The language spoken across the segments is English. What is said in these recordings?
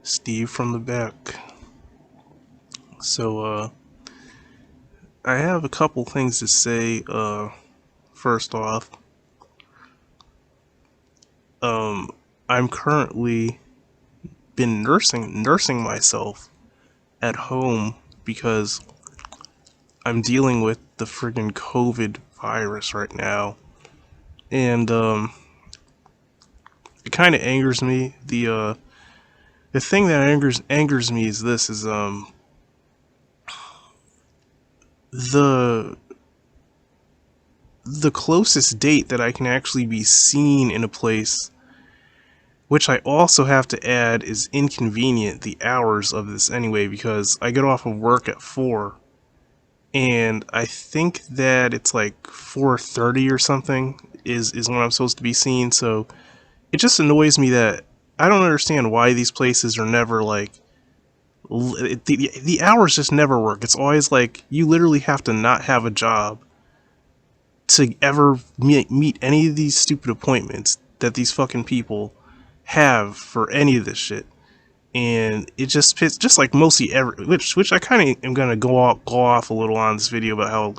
Steve from the back. So, I have a couple things to say. First off, um, I'm currently been nursing myself at home because I'm dealing with the friggin' COVID virus right now, and it kind of angers me. The thing that angers me is this: is the the closest date that I can actually be seen in a place, which I also have to add is inconvenient, the hours of this anyway, because I get off of work at 4, and I think that it's like 4:30 or something is when I'm supposed to be seen, so it just annoys me that I don't understand why these places are never like, the hours just never work. It's always like, you literally have to not have a job to ever meet any of these stupid appointments that these fucking people have for any of this shit. And it just fits, just like mostly every, which I kind of am gonna go off a little on this video about how,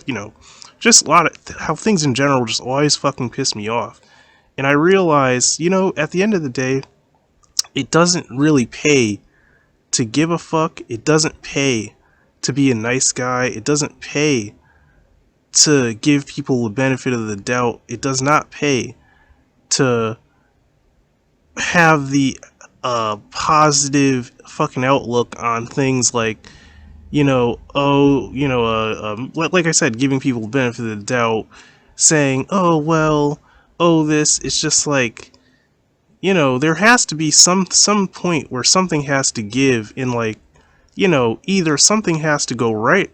just a lot of how things in general just always fucking piss me off. And I realize, at the end of the day, it doesn't really pay to give a fuck. It doesn't pay to be a nice guy. It doesn't pay to give people the benefit of the doubt. It does not pay to have the positive fucking outlook on things like, like I said, giving people the benefit of the doubt, saying, oh, well, oh, this. It's just like, there has to be some point where something has to give, in like, either something has to go right,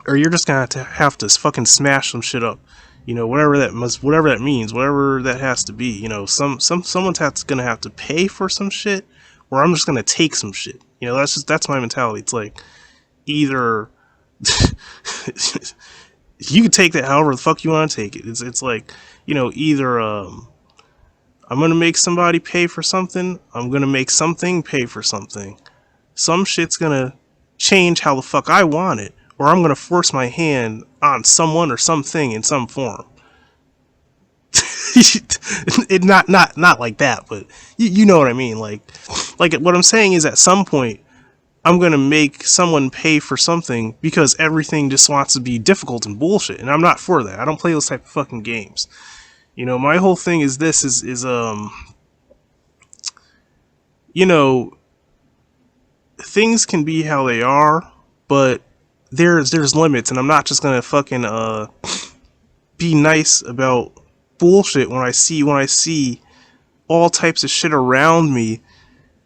or you're just gonna have to fucking smash some shit up. Whatever that means, whatever that has to be. Someone's gonna have to pay for some shit, or I'm just gonna take some shit. That's my mentality. It's like, either you can take that however the fuck you want to take it. It's like, either I'm gonna make somebody pay for something, I'm gonna make something pay for something. Some shit's gonna change how the fuck I want it, or I'm gonna force my hand on someone or something in some form. It not like that, but you know what I mean. Like what I'm saying is, at some point, I'm gonna make someone pay for something because everything just wants to be difficult and bullshit, and I'm not for that. I don't play those type of fucking games. My whole thing is this: things can be how they are, but there's limits, and I'm not just gonna fucking be nice about bullshit when I see all types of shit around me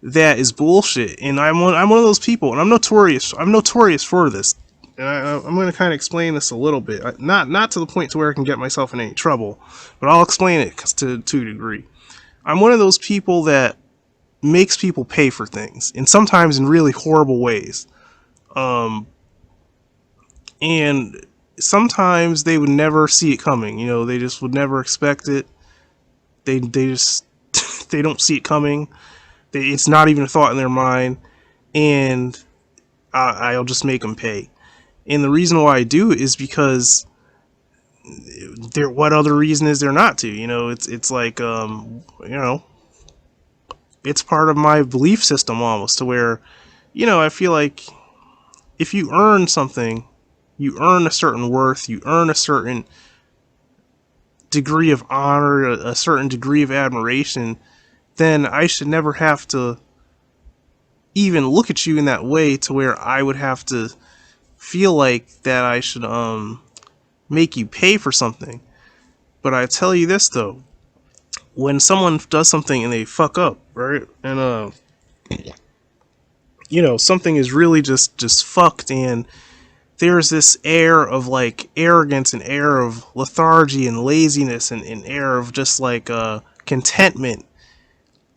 that is bullshit. And I'm one of those people, and I'm notorious for this. And I'm going to kind of explain this a little bit, not to the point to where I can get myself in any trouble, but I'll explain it to a degree. I'm one of those people that makes people pay for things, and sometimes in really horrible ways. And sometimes they would never see it coming. They just would never expect it. They just they don't see it coming. It's not even a thought in their mind, and I'll just make them pay. And the reason why I do is because what other reason is there not to? It's like, it's part of my belief system almost, to where, I feel like if you earn something, you earn a certain worth, you earn a certain degree of honor, a certain degree of admiration, then I should never have to even look at you in that way, to where I would have to feel like that I should make you pay for something. But I tell you this though, when someone does something and they fuck up, right? And something is really just fucked, and there's this air of like arrogance, and air of lethargy and laziness, and air of just like contentment.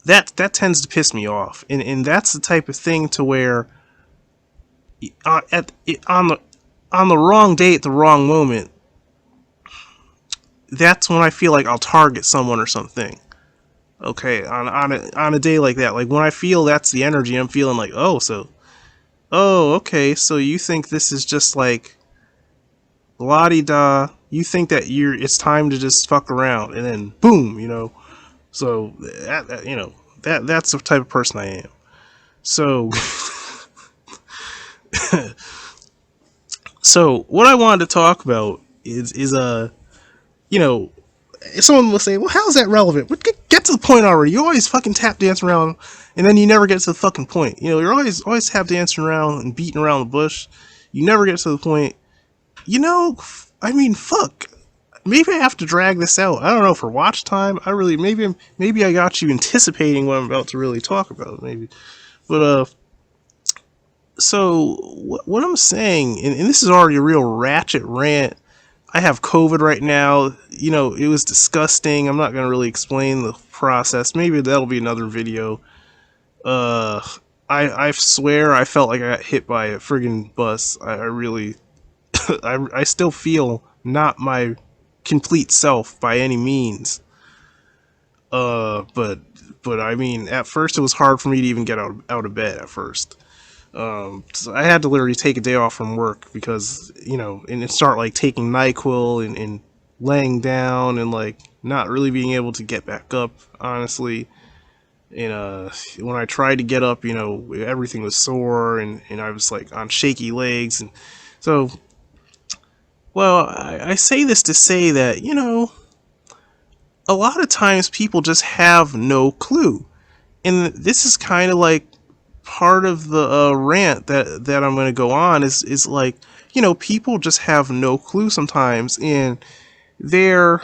That tends to piss me off, and that's the type of thing to where on the wrong day at the wrong moment, that's when I feel like I'll target someone or something. Okay, on a day like that, like when I feel that's the energy, I'm feeling like, oh, okay, so you think this is just like la di da? You think that it's time to just fuck around, and then boom, you know. So that's the type of person I am. So so what I wanted to talk about is you know someone will say, well, how's that relevant? But get to the point already. You always fucking tap dancing around, and then you never get to the fucking point. You know, you're always tap dancing around and beating around the bush. You never get to the point. You know, I mean, fuck. Maybe I have to drag this out. I don't know, for watch time. I really maybe I got you anticipating what I'm about to really talk about. Maybe, but so what I'm saying, and this is already a real ratchet rant. I have COVID right now. You know, it was disgusting. I'm not gonna really explain the process. Maybe that'll be another video. Uh, I swear I felt like I got hit by a friggin' bus. I really, I still feel not my complete self by any means. But I mean, at first it was hard for me to even get out of bed at first. So I had to literally take a day off from work because, you know, and start like taking NyQuil and laying down and like not really being able to get back up, honestly. And when I tried to get up, you know, everything was sore and I was like on shaky legs. And so, well, I say this to say that, you know, a lot of times people just have no clue. And this is kind of like part of the rant that I'm going to go on is like, you know, people just have no clue sometimes, and they're,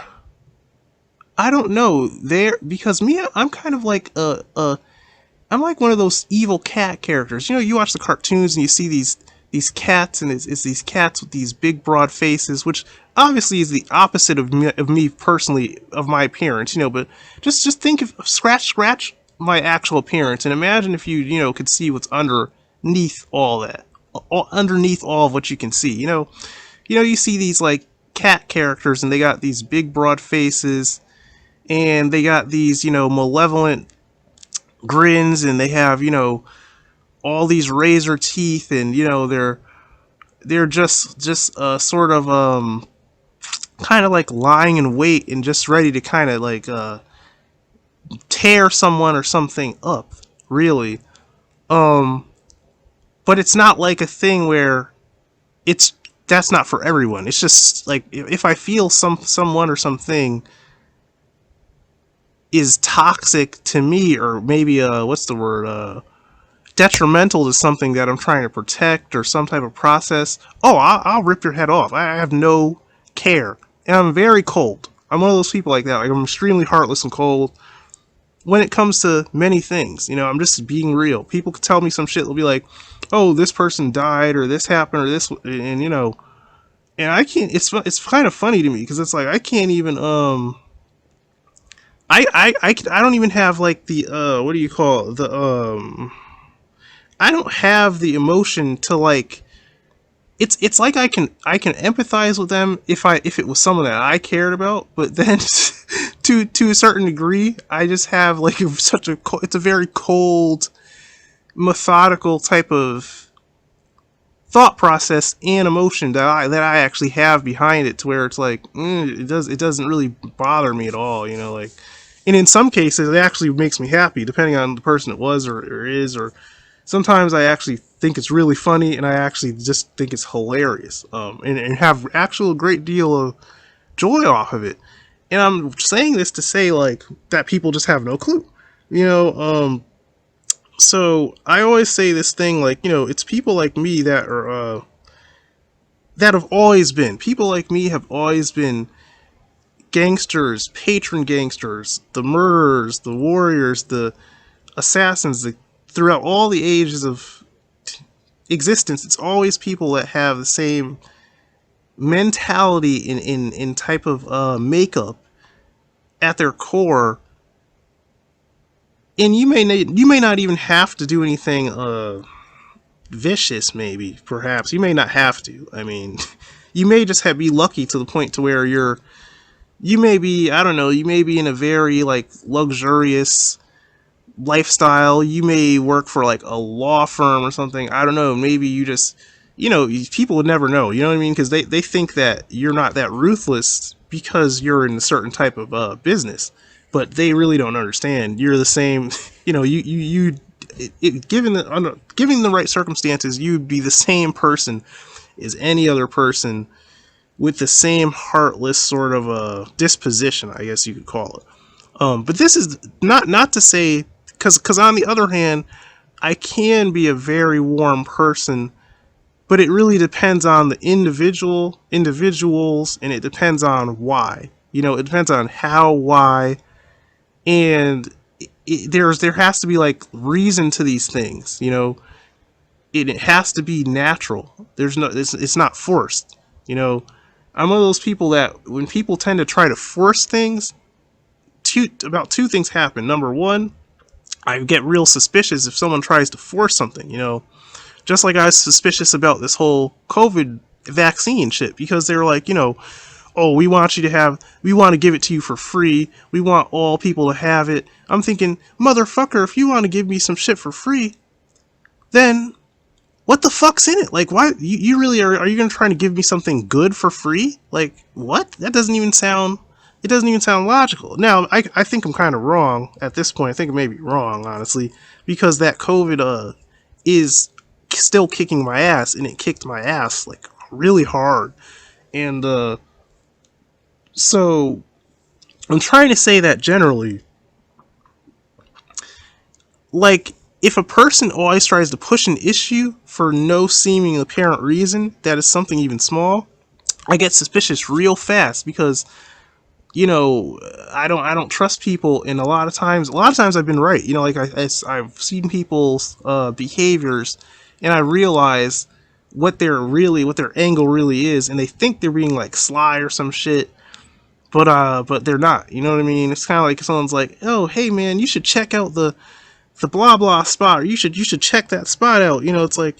I don't know, they're, because me, I'm kind of like I'm like one of those evil cat characters. You know, you watch the cartoons and you see these cats, and it's these cats with these big broad faces, which obviously is the opposite of me personally, of my appearance. You know, but just think of scratch my actual appearance and imagine if you know could see what's underneath all that, underneath all of what you can see. You see these like cat characters and they got these big broad faces and they got these, you know, malevolent grins, and they have, you know, all these razor teeth, and you know they're just sort of kind of like lying in wait and just ready to kind of like tear someone or something up, really. um but it's not like a thing where it's that's not for everyone. It's just like if I feel someone or something is toxic to me, or maybe what's the word, detrimental to something that I'm trying to protect or some type of process, oh, I'll rip your head off. I have no care. And I'm very cold. I'm one of those people like that. Like, I'm extremely heartless and cold when it comes to many things. You know, I'm just being real. People could tell me some shit. They'll be like, oh, this person died or this happened or this, and you know, and I can't, it's kind of funny to me because it's like I can't even I don't even have like the what do you call it? The I don't have the emotion to like, it's like I can empathize with them if it was someone that I cared about, but then to a certain degree, I just have like it's a very cold, methodical type of thought process and emotion that I actually have behind it, to where it's like it doesn't really bother me at all, you know, like, and in some cases it actually makes me happy depending on the person it was or is, or sometimes I actually think it's really funny, and I actually just think it's hilarious, and have actual great deal of joy off of it. And I'm saying this to say like that people just have no clue, you know. So I always say this thing like, you know, it's people like me that are that have always been people like me have always been gangsters, patron gangsters, the murderers, the warriors, the assassins, throughout all the ages of existence. It's always people that have the same mentality in type of makeup at their core. And you may not even have to do anything vicious. Maybe, perhaps you may not have to. I mean, you may just be lucky to the point to where you're You may be, I don't know, you may be in a very like luxurious lifestyle. You may work for like a law firm or something. I don't know. Maybe you just, people would never know. You know what I mean? Because they think that you're not that ruthless because you're in a certain type of business, but they really don't understand. You're the same. Given given the right circumstances, you'd be the same person as any other person with the same heartless sort of a disposition, I guess you could call it. But this is not to say, because on the other hand, I can be a very warm person, but it really depends on the individuals, and it depends on why. It depends on how, why, and there has to be like reason to these things. It has to be natural. It's not forced. You know, I'm one of those people that when people tend to try to force things, about two things happen. Number one, I get real suspicious if someone tries to force something. Just like I was suspicious about this whole COVID vaccine shit, because they're like, oh, we want to give it to you for free. We want all people to have it. I'm thinking, motherfucker, if you want to give me some shit for free, then what the fuck's in it? Like, why you really are you gonna try to give me something good for free? Like, what? That doesn't even sound. It doesn't even sound logical. Now, I think I'm kind of wrong at this point. I think I may be wrong, honestly, because that COVID is still kicking my ass, and it kicked my ass like really hard. And so I'm trying to say that generally, like, if a person always tries to push an issue for no seeming apparent reason, that is something even small, I get suspicious real fast, because I don't trust people, and a lot of times I've been right. Like I've seen people's behaviors, and I realize what their angle really is, and they think they're being like sly or some shit, but they're not. You know what I mean? It's kind of like someone's like, oh, hey man, you should check out the blah blah spot, or you should check that spot out. It's like,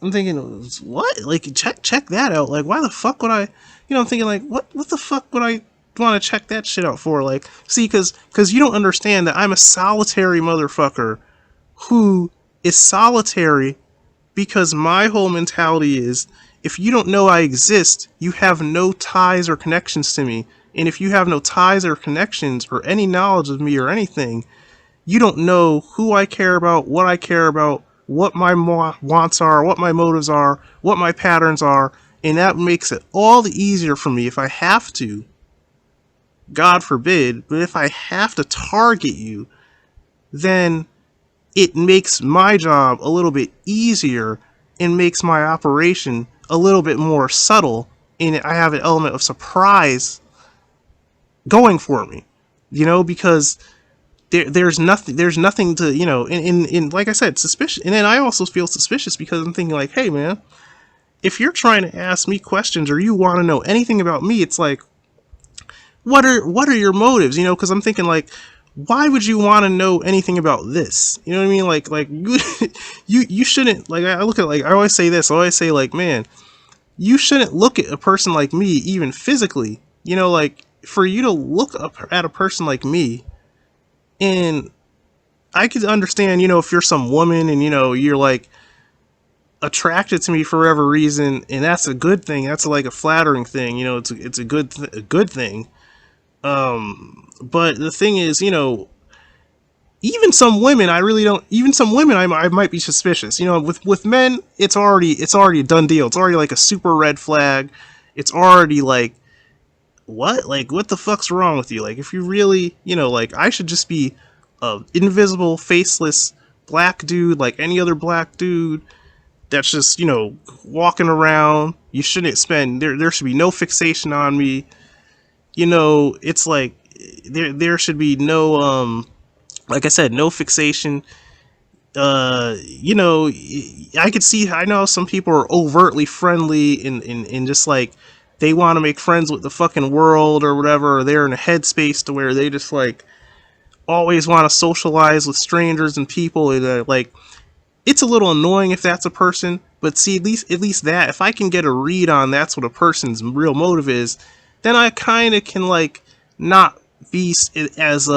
I'm thinking, what? Like, check that out. Like, why the fuck would I? I'm thinking, like, what the fuck would I want to check that shit out for? Like, see, because you don't understand that I'm a solitary motherfucker who is solitary, because my whole mentality is, if you don't know I exist, you have no ties or connections to me. And if you have no ties or connections or any knowledge of me or anything, you don't know who I care about, what my wants are, what my motives are, what my patterns are, and that makes it all the easier for me if I have to, God forbid, but if I have to target you, then it makes my job a little bit easier and makes my operation a little bit more subtle, and I have an element of surprise going for me, because there's nothing to, in like I said, suspicious. And then I also feel suspicious because I'm thinking, like, hey man, if you're trying to ask me questions or you want to know anything about me, it's like, what are your motives? Because I'm thinking, like, why would you want to know anything about this? You know what I mean? Like you shouldn't, like, I look at, like, I always say this, I always say, like, man, you shouldn't look at a person like me even physically. Like, for you to look up at a person like me, and I could understand, if you're some woman and, you're like attracted to me for whatever reason, and that's a good thing. That's like a flattering thing. It's a good thing. But the thing is, even some women, I really don't. Even some women, I might be suspicious. With men, it's already a done deal. It's already like a super red flag. It's already like, what? Like, what the fuck's wrong with you? Like, if you really, like, I should just be a invisible, faceless black dude like any other black dude that's just, walking around. You shouldn't spend, there should be no fixation on me. It's like, there should be no, like I said, no fixation. I could see, I know some people are overtly friendly, and just like, they want to make friends with the fucking world or whatever, or they're in a headspace to where they just like always want to socialize with strangers and people, and like, it's a little annoying if that's a person, but see, at least that, if I can get a read on that's what a person's real motive is, then I kind of can like not be as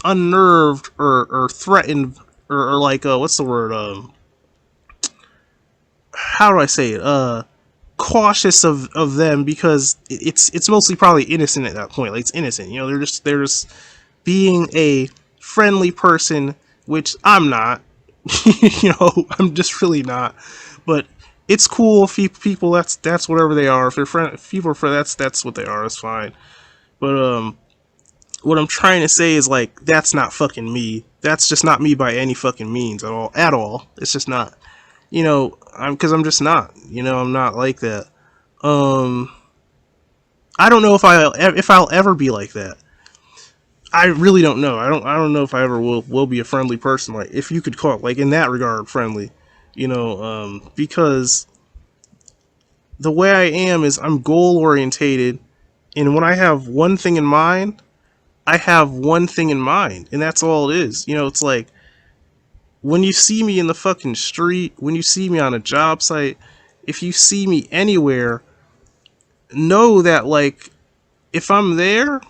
unnerved or threatened or like what's the word how do I say it cautious of them because it's mostly probably innocent at that point. Like it's innocent, you know. They're just being a friendly person, which I'm not. You know, I'm just really not. But it's cool if people that's whatever they are. If they're if people are friends, that's what they are. That's fine. But what I'm trying to say is like that's not fucking me. That's just not me by any fucking means at all. At all. It's just not. You know, I'm just not. You know, I'm not like that. Um, I don't know if I'll ever be like that. I really don't know. I don't know if I ever will be a friendly person. Like if you could call it like in that regard friendly. You know, because the way I am is I'm goal orientated, and when I have one thing in mind, I have one thing in mind, and that's all it is. You know, it's like when you see me in the fucking street, when you see me on a job site, if you see me anywhere, know that like if I'm there,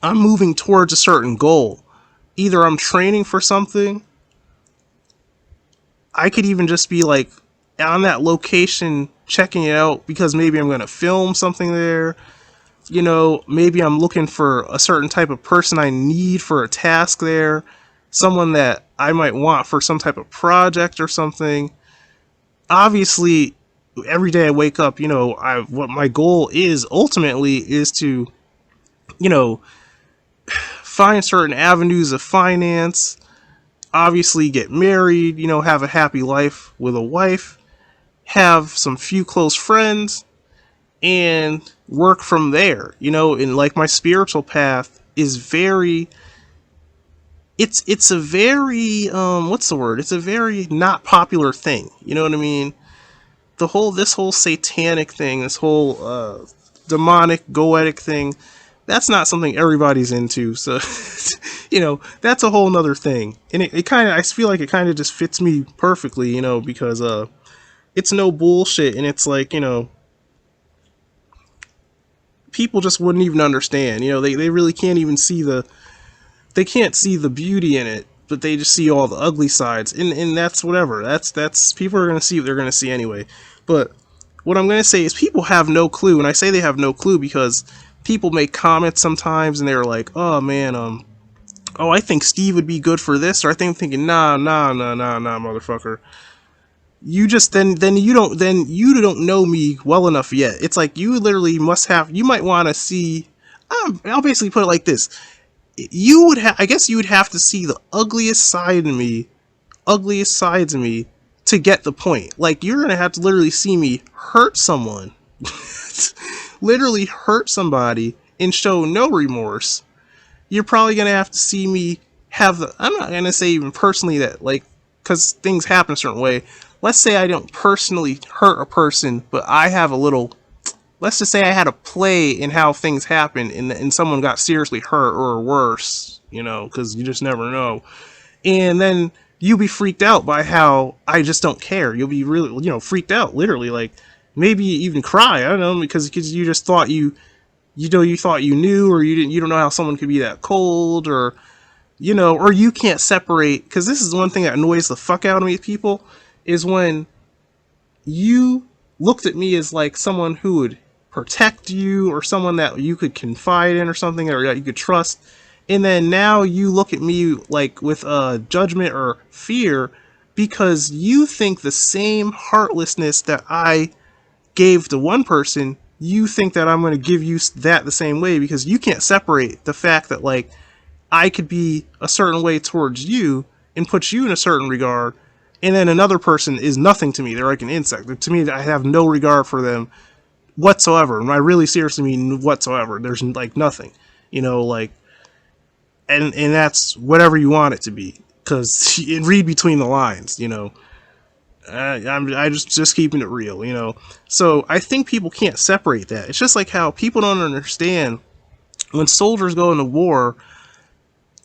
I'm moving towards a certain goal. Either I'm training for something, I could even just be like on that location checking it out because maybe I'm going to film something there. You know, maybe I'm looking for a certain type of person I need for a task there, someone that I might want for some type of project or something. Obviously, every day I wake up, you know, what my goal is ultimately is to, you know, find certain avenues of finance, obviously get married, you know, have a happy life with a wife, have some few close friends, and work from there. You know, and like my spiritual path is very it's a very what's the word? It's a very not popular thing. You know what I mean? This whole satanic thing, this whole demonic goetic thing, that's not something everybody's into. So you know, that's a whole nother thing. And it kind of I feel like it kind of just fits me perfectly, you know, because it's no bullshit and it's like, you know, people just wouldn't even understand. You know, they really can't even see they can't see the beauty in it, but they just see all the ugly sides. And that's whatever. That's people are gonna see what they're gonna see anyway. But what I'm gonna say is people have no clue, and I say they have no clue because people make comments sometimes and they're like, oh man, oh I think Steve would be good for this, or I think I'm thinking, nah, motherfucker. You just then you don't know me well enough yet. It's like you literally must have you might want to see I'll basically put it like this. You would I guess you would have to see the ugliest sides of me to get the point. Like you're gonna have to literally see me hurt someone, literally hurt somebody, and show no remorse. You're probably gonna have to see me have the. I'm not gonna say even personally that like because things happen a certain way. Let's say I don't personally hurt a person, but I have a little. Let's just say I had a play in how things happen, and someone got seriously hurt or worse. You know, because you just never know. And then you'll be freaked out by how I just don't care. You'll be really, you know, freaked out, literally, like maybe even cry. I don't know because you just thought you thought you knew, or you don't know how someone could be that cold, or you know, or you can't separate. Because this is one thing that annoys the fuck out of me, people, is when you looked at me as like someone who would protect you or someone that you could confide in or something or that you could trust, and then now you look at me like with judgment or fear because you think the same heartlessness that I gave to one person, you think that I'm going to give you that the same way because you can't separate the fact that like I could be a certain way towards you and put you in a certain regard, and then another person is nothing to me. They're like an insect. To me, I have no regard for them whatsoever. And I really seriously mean whatsoever. There's like nothing, you know, like, and that's whatever you want it to be. Because read between the lines, you know. I just keeping it real, you know. So I think people can't separate that. It's just like how people don't understand when soldiers go into war,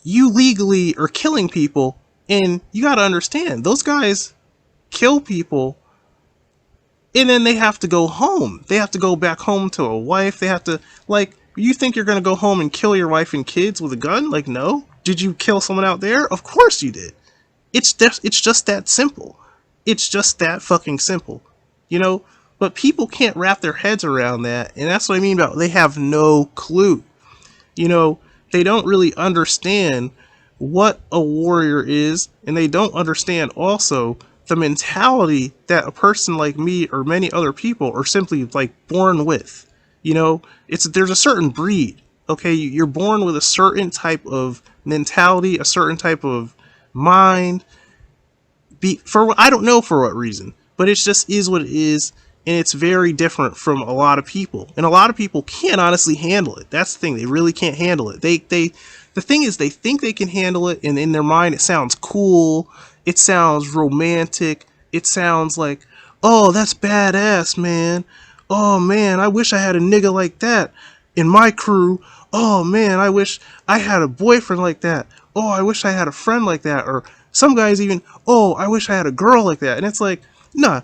you legally are killing people, and you got to understand those guys kill people And then they have to go home. They have to go back home to a wife. They have to, like, you think you're gonna go home and kill your wife and kids with a gun? Like, no. Did you kill someone out there? Of course you did. It's just that simple. It's just that fucking simple. You know? But people can't wrap their heads around that, and that's what I mean about they have no clue. You know, they don't really understand what a warrior is, and they don't understand also the mentality that a person like me or many other people are simply like born with. You know, it's there's a certain breed. Okay, you're born with a certain type of mentality, a certain type of mind. For I don't know for what reason, but it just is what it is, and it's very different from a lot of people. And a lot of people can't honestly handle it. That's the thing; they really can't handle it. The thing is, they think they can handle it, and in their mind, it sounds cool, it sounds romantic, it sounds like, oh, that's badass, man. Oh man, I wish I had a nigga like that in my crew. Oh man, I wish I had a boyfriend like that. Oh, I wish I had a friend like that. Or some guys even, oh, I wish I had a girl like that. And it's like, nah,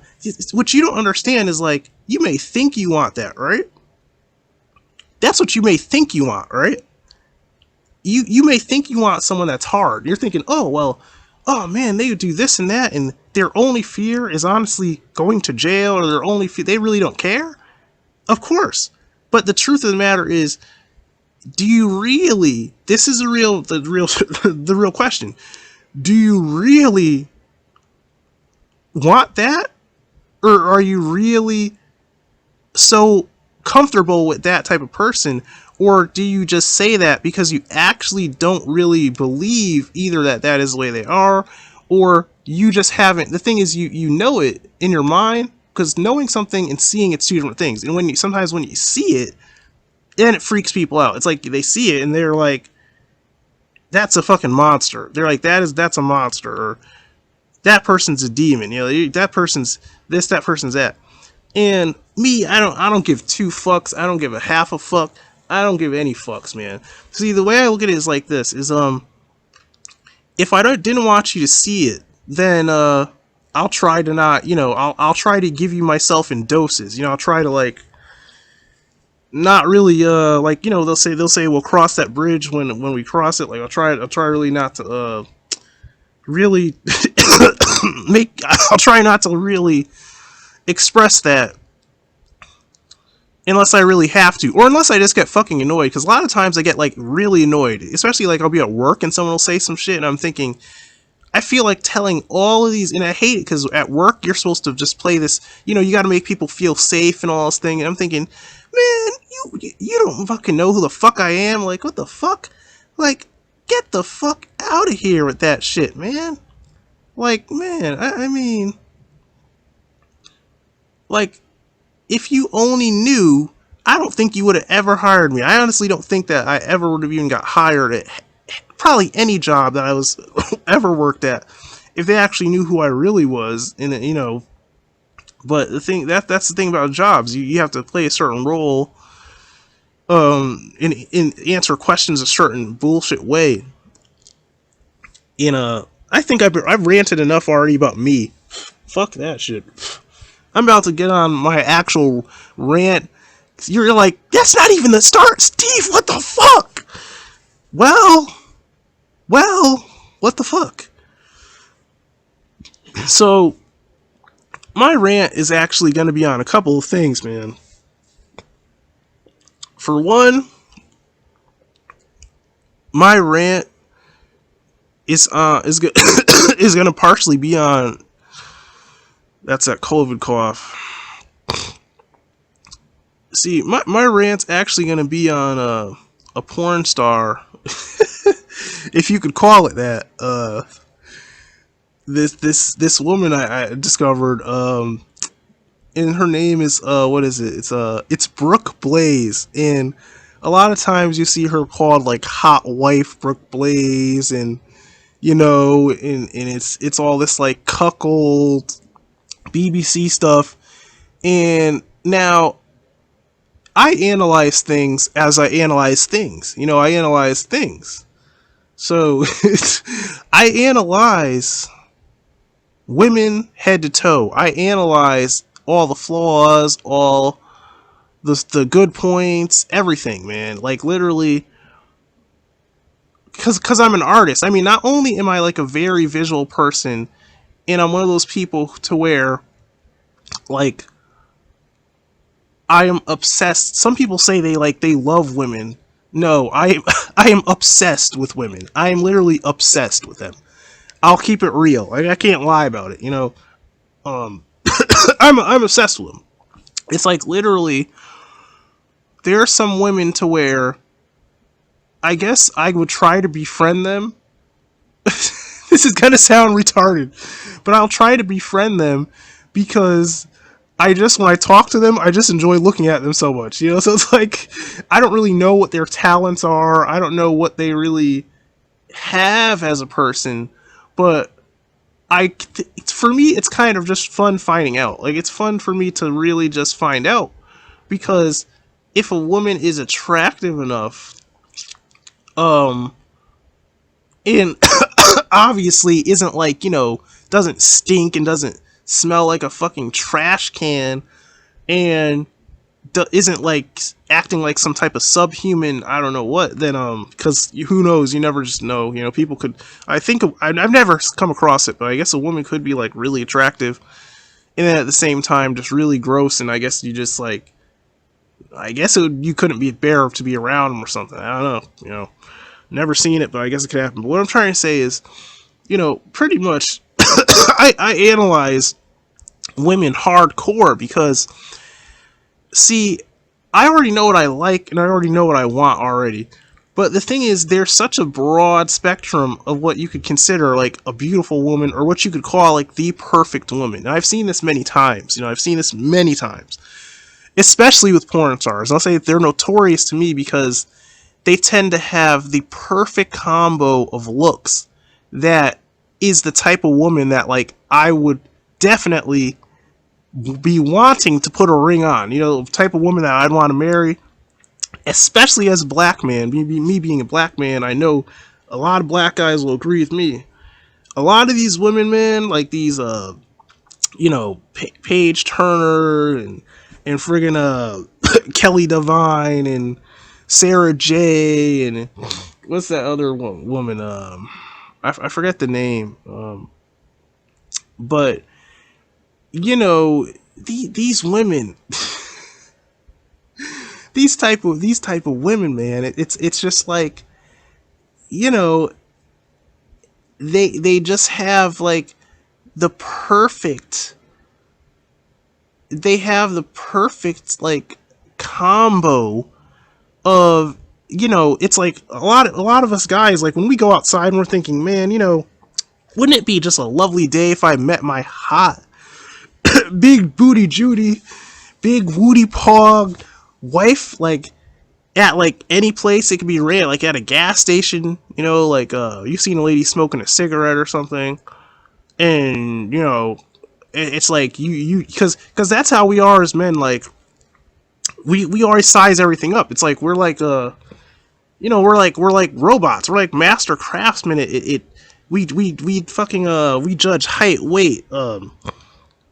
what you don't understand is like, you may think you want that, right? That's what you may think you want, right? You may think you want someone that's hard. You're thinking, oh, well, oh man, they do this and that, and their only fear is honestly going to jail, or their only fear, they really don't care? Of course. But the truth of the matter is, do you really, this is the real question. Do you really want that? Or are you really so comfortable with that type of person? Or do you just say that because you actually don't really believe either that is the way they are, or you just haven't, the thing is you know it in your mind, because knowing something and seeing it's two different things. And sometimes when you see it, then it freaks people out. It's like they see it and they're like, that's a fucking monster. They're like, that's a monster, or that person's a demon. You know, that person's this, that person's that. And me, I don't give two fucks. I don't give a half a fuck. I don't give any fucks, man. See, the way I look at it is like this: is if I didn't want you to see it, then I'll try to not, you know, I'll try to give you myself in doses. You know, I'll try to like not really like, you know, they'll say we'll cross that bridge when we cross it. Like I'll try really not to really I'll try not to really express that unless I really have to, or unless I just get fucking annoyed, because a lot of times I get like really annoyed, especially like I'll be at work and someone will say some shit and I'm thinking, I feel like telling all of these, and I hate it because at work you're supposed to just play this, you know, you got to make people feel safe and all this thing, and I'm thinking, man, you don't fucking know who the fuck I am. Like, what the fuck? Like, get the fuck out of here with that shit, man. Like, man, I mean, like, if you only knew, I don't think you would have ever hired me. I honestly don't think that I ever would have even got hired at probably any job that I was ever worked at if they actually knew who I really was. And you know, but the thing that's the thing about jobs. You have to play a certain role, and answer questions a certain bullshit way. I think I've ranted enough already about me. Fuck that shit. I'm about to get on my actual rant. You're like, that's not even the start, Steve. What the fuck? Well, what the fuck? So, my rant is actually going to be on a couple of things, man. For one, my rant is is going to partially be on. That's that COVID cough. See, my rant's actually going to be on a porn star, if you could call it that. This woman I discovered, and her name is what is it? It's Brooke Blaze, and a lot of times you see her called like Hot Wife Brooke Blaze, and you know, and it's all this like cuckold BBC stuff. And now I analyze things as I analyze things. You know, I analyze things. So I analyze women head to toe. I analyze all the flaws, all the good points, everything, man. Like literally, because I'm an artist. I mean, not only am I like a very visual person, and I'm one of those people to where like I am obsessed. Some people say they love women. No, I I am obsessed with women. I am literally obsessed with them. I'll keep it real. Like I can't lie about it. Um, I'm obsessed with them. It's like literally there are some women to where I guess I would try to befriend them. This is gonna sound retarded, but I'll try to befriend them because I just when I talk to them, I just enjoy looking at them so much. So it's like I don't really know what their talents are. I don't know what they really have as a person, but for me, it's kind of just fun finding out. Like it's fun for me to really just find out because if a woman is attractive enough, um, and obviously isn't like doesn't stink and doesn't smell like a fucking trash can and isn't like acting like some type of subhuman I don't know what, then because who knows, you never just know. People could, I think, I've never come across it, but I guess a woman could be like really attractive and then at the same time just really gross, and I guess you just like, I guess you couldn't be bear to be around them or something. I don't know, never seen it, but I guess it could happen. But what I'm trying to say is, pretty much I analyze women hardcore because, see, I already know what I like and I already know what I want already. But the thing is, there's such a broad spectrum of what you could consider like a beautiful woman or what you could call like the perfect woman. And I've seen this many times. I've seen this many times, especially with porn stars. I'll say they're notorious to me because they tend to have the perfect combo of looks that is the type of woman that like I would definitely be wanting to put a ring on. The type of woman that I'd want to marry, especially as a black man. Me being a black man, I know a lot of black guys will agree with me. A lot of these women, man, like these, Paige Turner and friggin' Kelly Devine and Sarah J and what's that other woman? I forget the name. But these women, these type of women, man. It's just like, they just have like the perfect. They have the perfect like combo of it's like a lot of us guys, like when we go outside and we're thinking, man, wouldn't it be just a lovely day if I met my hot big booty Judy, big woody pog wife, like at like any place. It could be rare, like at a gas station, like you've seen a lady smoking a cigarette or something, and it's like you because that's how we are as men. Like we always size everything up. It's like we're like we're like robots. We're like master craftsmen. We fucking we judge height, weight,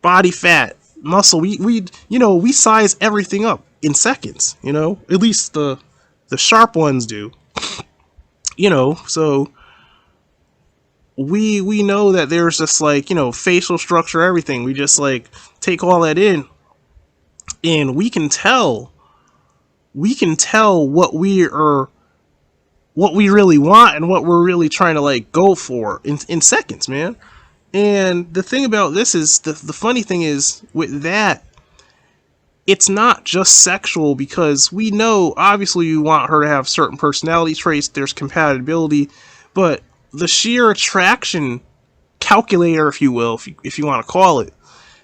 body fat, muscle. We size everything up in seconds. At least the sharp ones do. So we know that there's just like facial structure, everything. We just like take all that in, and we can tell what we really want and what we're really trying to like go for in seconds, man. And the thing about this is, the funny thing is with that, it's not just sexual, because we know obviously you want her to have certain personality traits, there's compatibility, but the sheer attraction calculator, if you will, if you want to call it,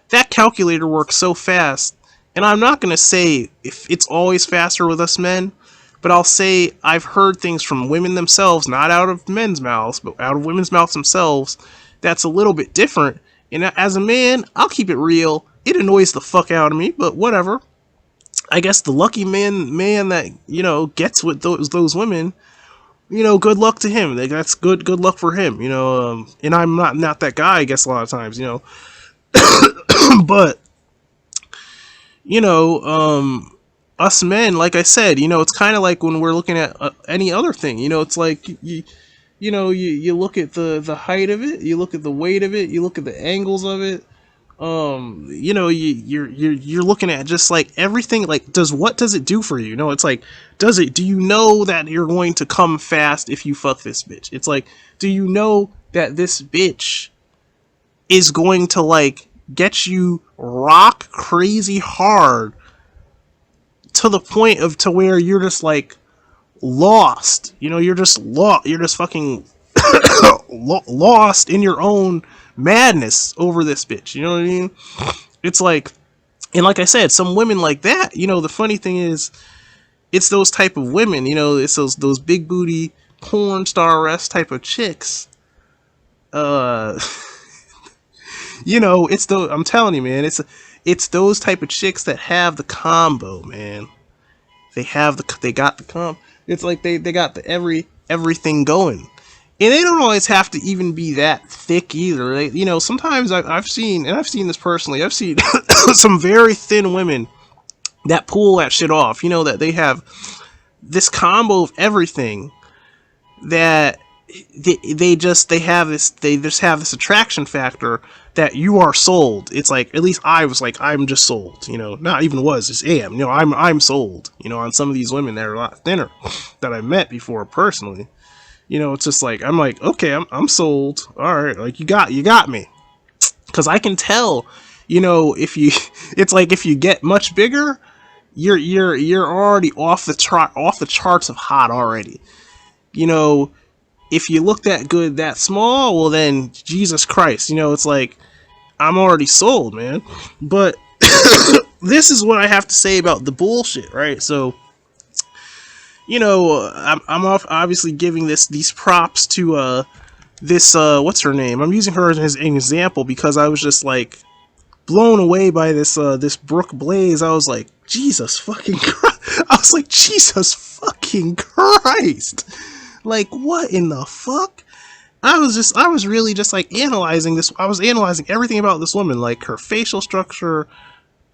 that calculator works so fast. And I'm not going to say if it's always faster with us men, but I'll say I've heard things from women themselves, not out of men's mouths, but out of women's mouths themselves, that's a little bit different. And as a man, I'll keep it real. It annoys the fuck out of me, but whatever. I guess the lucky man that, gets with those women, good luck to him. That's good luck for him, and I'm not that guy, I guess, a lot of times, but you know, us men, like I said, it's kind of like when we're looking at any other thing. It's like you look at the height of it, you look at the weight of it, you look at the angles of it. You're looking at just like everything. Like, what does it do for you? It's like, do you know that you're going to come fast if you fuck this bitch? It's like, do you know that this bitch is going to like get you rock crazy hard to the point of to where you're just like lost. You're just fucking lost in your own madness over this bitch. You know what I mean? It's like, and like I said, some women like that. The funny thing is, it's those type of women. It's those big booty porn star-esque type of chicks. Uh, I'm telling you, man, it's those type of chicks that have the combo, man. They got the It's like they got the everything going, and they don't always have to even be that thick either. Sometimes I've seen, and I've seen this personally. I've seen some very thin women that pull that shit off. That they have this combo of everything that they just have this attraction factor that you are sold. It's like, at least I was like, I'm just sold. Not even was, just am. I'm sold. On some of these women that are a lot thinner that I met before personally. It's just like, I'm like, okay, I'm sold. All right, like you got me, because I can tell. If you, it's like if you get much bigger, you're already off the charts of hot already. If you look that good that small, well then Jesus Christ, it's like, I'm already sold, man. But this is what I have to say about the bullshit, right? So, I'm obviously giving these props to this what's her name? I'm using her as an example because I was just like blown away by this Brooke Blaze. I was like, Jesus fucking Christ. I was like, Jesus fucking Christ. Like, what in the fuck? I was really just like analyzing this. I was analyzing everything about this woman, like her facial structure,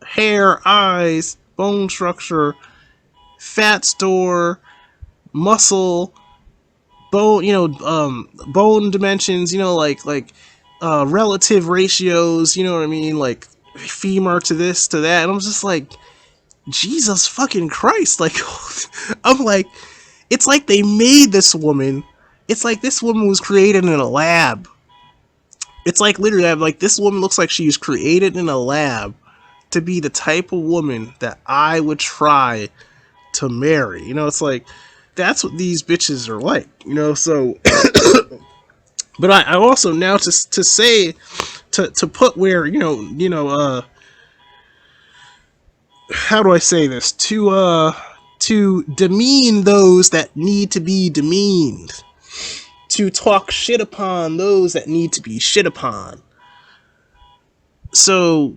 hair, eyes, bone structure, fat store, muscle, bone, bone dimensions, relative ratios, you know what I mean? Like femur to this, to that. And I was just like, Jesus fucking Christ. Like, I'm like, it's like they made this woman. It's like this woman was created in a lab. It's like literally, I'm like, this woman looks like she was created in a lab to be the type of woman that I would try to marry. It's like, that's what these bitches are like. So, but I also now to say, to put where, how do I say this? To demean those that need to be demeaned. To talk shit upon those that need to be shit upon. So,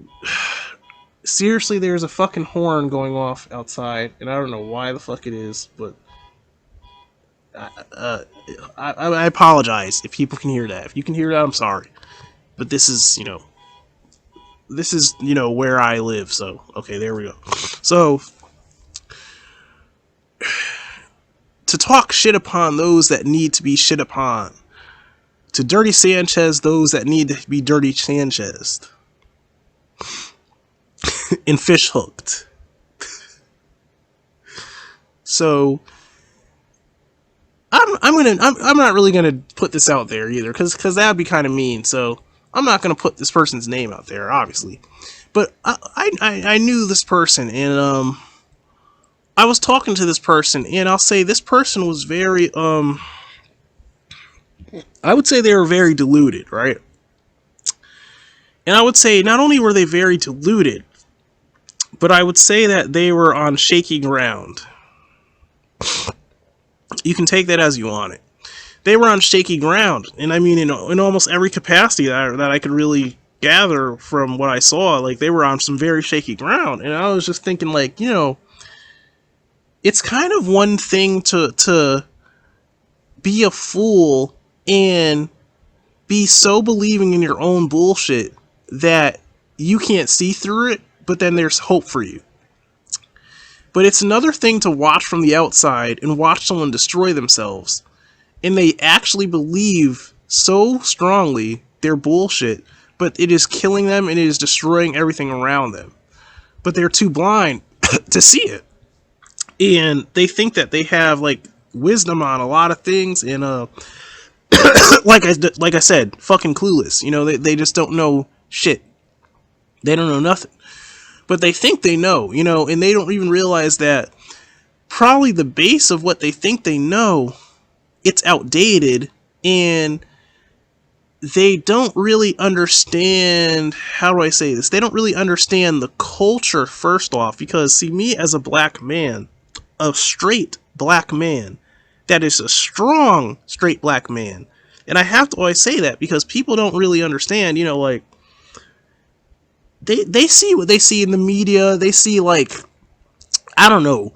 seriously, there's a fucking horn going off outside, and I don't know why the fuck it is, but I apologize if people can hear that. If you can hear that, I'm sorry. But this is, where I live, so, okay, there we go. So, to talk shit upon those that need to be shit upon. To dirty Sanchez those that need to be dirty Sanchezed. And fish hooked. So I'm not really gonna put this out there either, because that would be kind of mean. So I'm not gonna put this person's name out there, obviously. But I knew this person, and I was talking to this person, and I'll say this person was very I would say they were very deluded, right? And I would say not only were they very deluded, but I would say that they were on shaky ground. You can take that as you want it. They were on shaky ground, and I mean in almost every capacity that I could really gather from what I saw, like they were on some very shaky ground. And I was just thinking, like, it's kind of one thing to be a fool and be so believing in your own bullshit that you can't see through it, but then there's hope for you. But it's another thing to watch from the outside and watch someone destroy themselves, and they actually believe so strongly their bullshit, but it is killing them and it is destroying everything around them. But they're too blind to see it. And they think that they have like wisdom on a lot of things, and like I said, fucking clueless. You know, they just don't know shit. They don't know nothing. But they think they know, you know, and they don't even realize that probably the base of what they think they know, it's outdated, and they don't really understand, how do I say this? They don't really understand the culture, first off, because see, me as a black man, a straight black man, that is a strong straight black man, and I have to always say that because people don't really understand, you know, like, they see what they see in the media, they see, like, I don't know,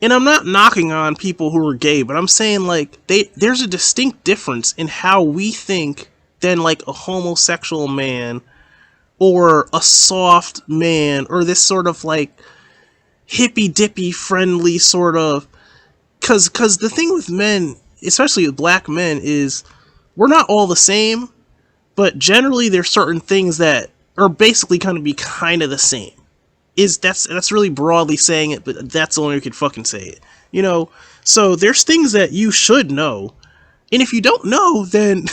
and I'm not knocking on people who are gay, but I'm saying, like, there's a distinct difference in how we think than, like, a homosexual man, or a soft man, or this sort of, like, hippy-dippy friendly sort of, cause the thing with men, especially with black men, is we're not all the same, but generally there's certain things that are basically going to be kind of the same. That's really broadly saying it, but that's the only way you could fucking say it. You know, so there's things that you should know, and if you don't know, then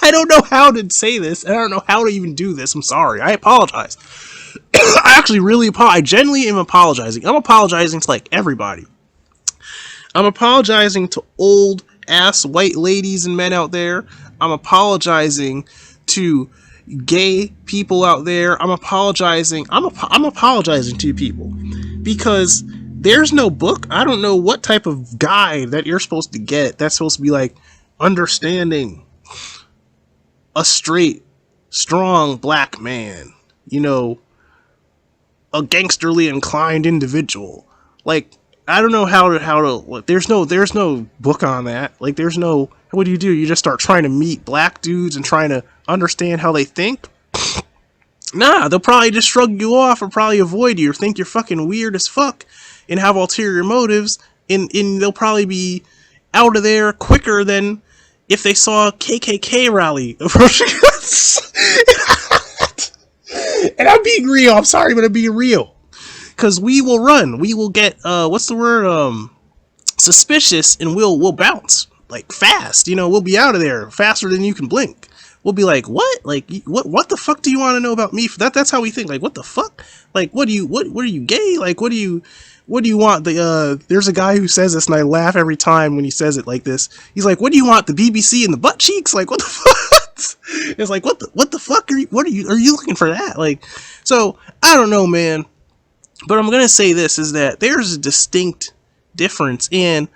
I don't know how to say this. I don't know how to even do this. I'm sorry. I apologize. I actually really apologize. I genuinely am apologizing. I'm apologizing to, like, everybody. I'm apologizing to old ass white ladies and men out there. I'm apologizing to gay people out there. I'm apologizing. I'm apologizing to you people, because there's no book. I don't know what type of guide that you're supposed to get that's supposed to be like understanding a straight, strong black man, you know, a gangsterly inclined individual. Like, I don't know how to there's no book on that. Like, there's no, what do? You just start trying to meet black dudes and trying to understand how they think? Nah, they'll probably just shrug you off, or probably avoid you, or think you're fucking weird as fuck and have ulterior motives, and they'll probably be out of there quicker than if they saw a KKK rally approaching us. And I'm being real. I'm sorry, but I'm being real. Because we will run. We will get, what's the word? Suspicious, and we'll bounce. Like, fast. You know, we'll be out of there faster than you can blink. We'll be like, what? Like, what the fuck do you want to know about me? That's how we think. Like, what the fuck? Like, what are you, gay? Like, what do you want? There's a guy who says this, and I laugh every time when he says it like this. He's like, what do you want? The BBC and the butt cheeks? Like, what the fuck? It's like, what the fuck are you looking for that? Like, so, I don't know, man. But I'm going to say this, is that there's a distinct difference, and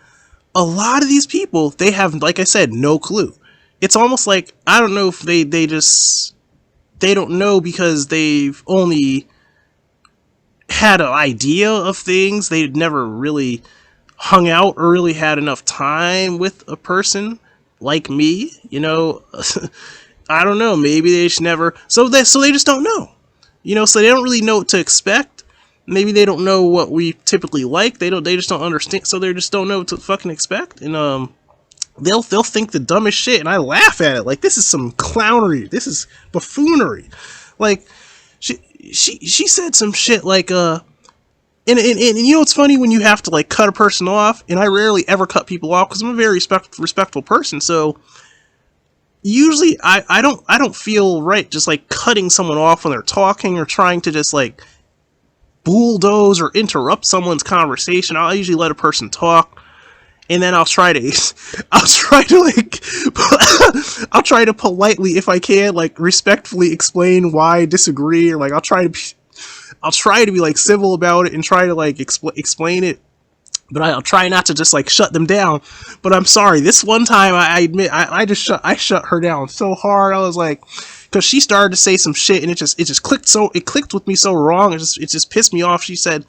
a lot of these people, they have, like I said, no clue. It's almost like, I don't know if they don't know because they've only had an idea of things. They've never really hung out or really had enough time with a person like me, you know. I don't know, maybe they just never, so they just don't know, you know, so they don't really know what to expect. Maybe they don't know what we typically like. They just don't understand, so they just don't know what to fucking expect, and they'll think the dumbest shit, and I laugh at it. Like, this is some clownery. This is buffoonery. Like, she said some shit like, and you know what's funny, when you have to, like, cut a person off, and I rarely ever cut people off because I'm a very respectful person, so usually I don't feel right just, like, cutting someone off when they're talking, or trying to just, like, bulldoze or interrupt someone's conversation. I'll usually let a person talk, and then I'll try to politely, if I can, like, respectfully explain why I disagree, or, like, I'll try to be like civil about it and try to, like, explain it, but I'll try not to just, like, shut them down. But I'm sorry, this one time I admit I shut her down so hard. I was like, because she started to say some shit, and it just clicked with me so wrong. It just pissed me off. She said,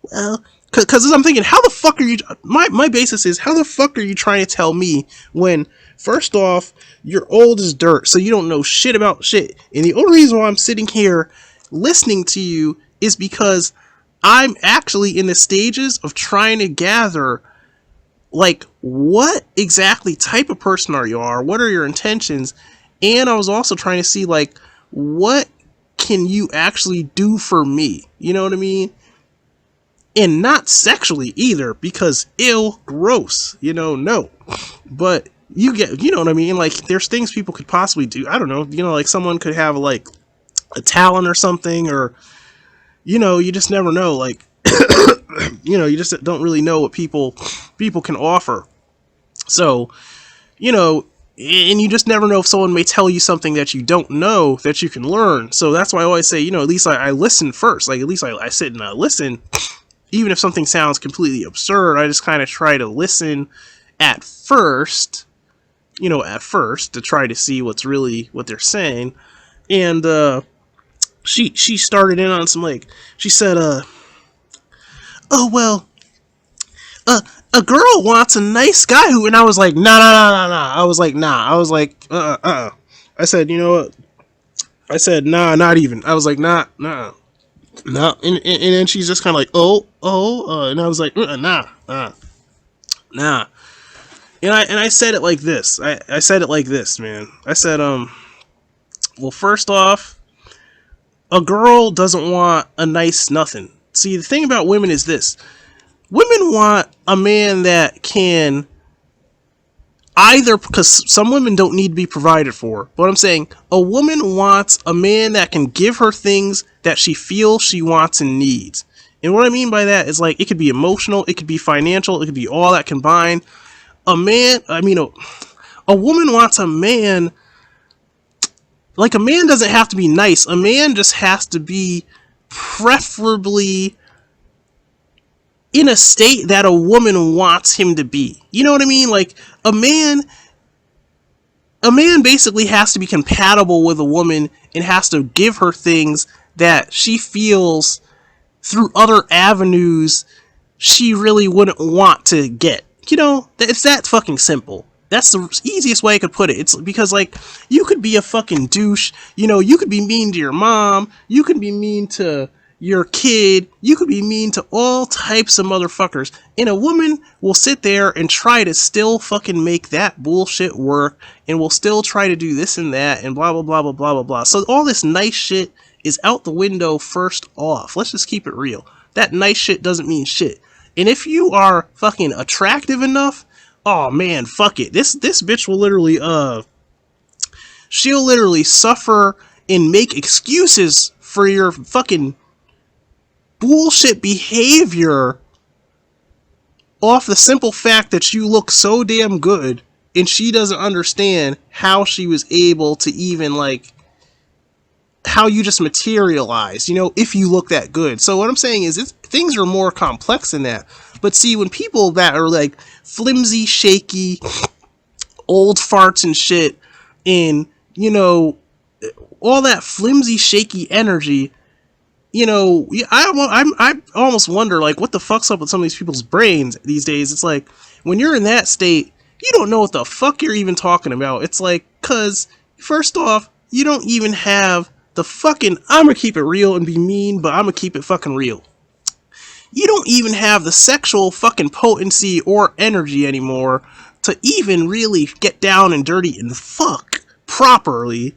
well, because I'm thinking, how the fuck are you, my basis is, how the fuck are you trying to tell me when, first off, you're old as dirt, so you don't know shit about shit, and the only reason why I'm sitting here listening to you is because I'm actually in the stages of trying to gather, like, what exactly type of person are you are, what are your intentions, and I was also trying to see, like, what can you actually do for me, you know what I mean? And not sexually either, because ill, gross, no. But you get, you know what I mean? Like, there's things people could possibly do. I don't know, like someone could have like a talent or something, or you just never know. Like, you just don't really know what people can offer. So, you know, and you just never know if someone may tell you something that you don't know that you can learn. So that's why I always say, at least I listen first. Like, at least I sit and I listen. Even if something sounds completely absurd, I just kind of try to listen at first, to try to see what they're saying. And she started in on some, like, she said, oh well, a girl wants a nice guy who, and I was like, nah. I was like, nah. I was like, I said, you know what? I said, nah, not even. I was like, nah. No, and then she's just kind of like, and I was like, nah. And I said it like this. I said it like this, man. I said, well, first off, a girl doesn't want a nice nothing. See, the thing about women is this: women want a man that can either, because some women don't need to be provided for, but I'm saying a woman wants a man that can give her things that she feels she wants and needs. And what I mean by that is, like, it could be emotional, it could be financial, it could be all that combined. A woman wants a man, like, a man doesn't have to be nice. A man just has to be preferably in a state that a woman wants him to be. You know what I mean? Like, a man basically has to be compatible with a woman and has to give her things that she feels through other avenues she really wouldn't want to get. It's that fucking simple. That's the easiest way I could put it. It's because, like, you could be a fucking douche. You could be mean to your mom. You could be mean to your kid. You could be mean to all types of motherfuckers. And a woman will sit there and try to still fucking make that bullshit work, and will still try to do this and that and blah, blah, blah, blah, blah, blah, blah. So all this nice shit is out the window first off. Let's just keep it real. That nice shit doesn't mean shit. And if you are fucking attractive enough, oh man, fuck it. This bitch will literally, she'll literally suffer and make excuses for your fucking bullshit behavior off the simple fact that you look so damn good, and she doesn't understand how she was able to even, like, how you just materialize, if you look that good. So what I'm saying is, things are more complex than that. But see, when people that are, like, flimsy, shaky, old farts and shit, and, all that flimsy, shaky energy, I almost wonder, like, what the fuck's up with some of these people's brains these days. It's like, when you're in that state, you don't know what the fuck you're even talking about. It's like, cause, first off, you don't even have the fucking, I'm gonna keep it real and be mean, but I'm gonna keep it fucking real. You don't even have the sexual fucking potency or energy anymore to even really get down and dirty and fuck properly.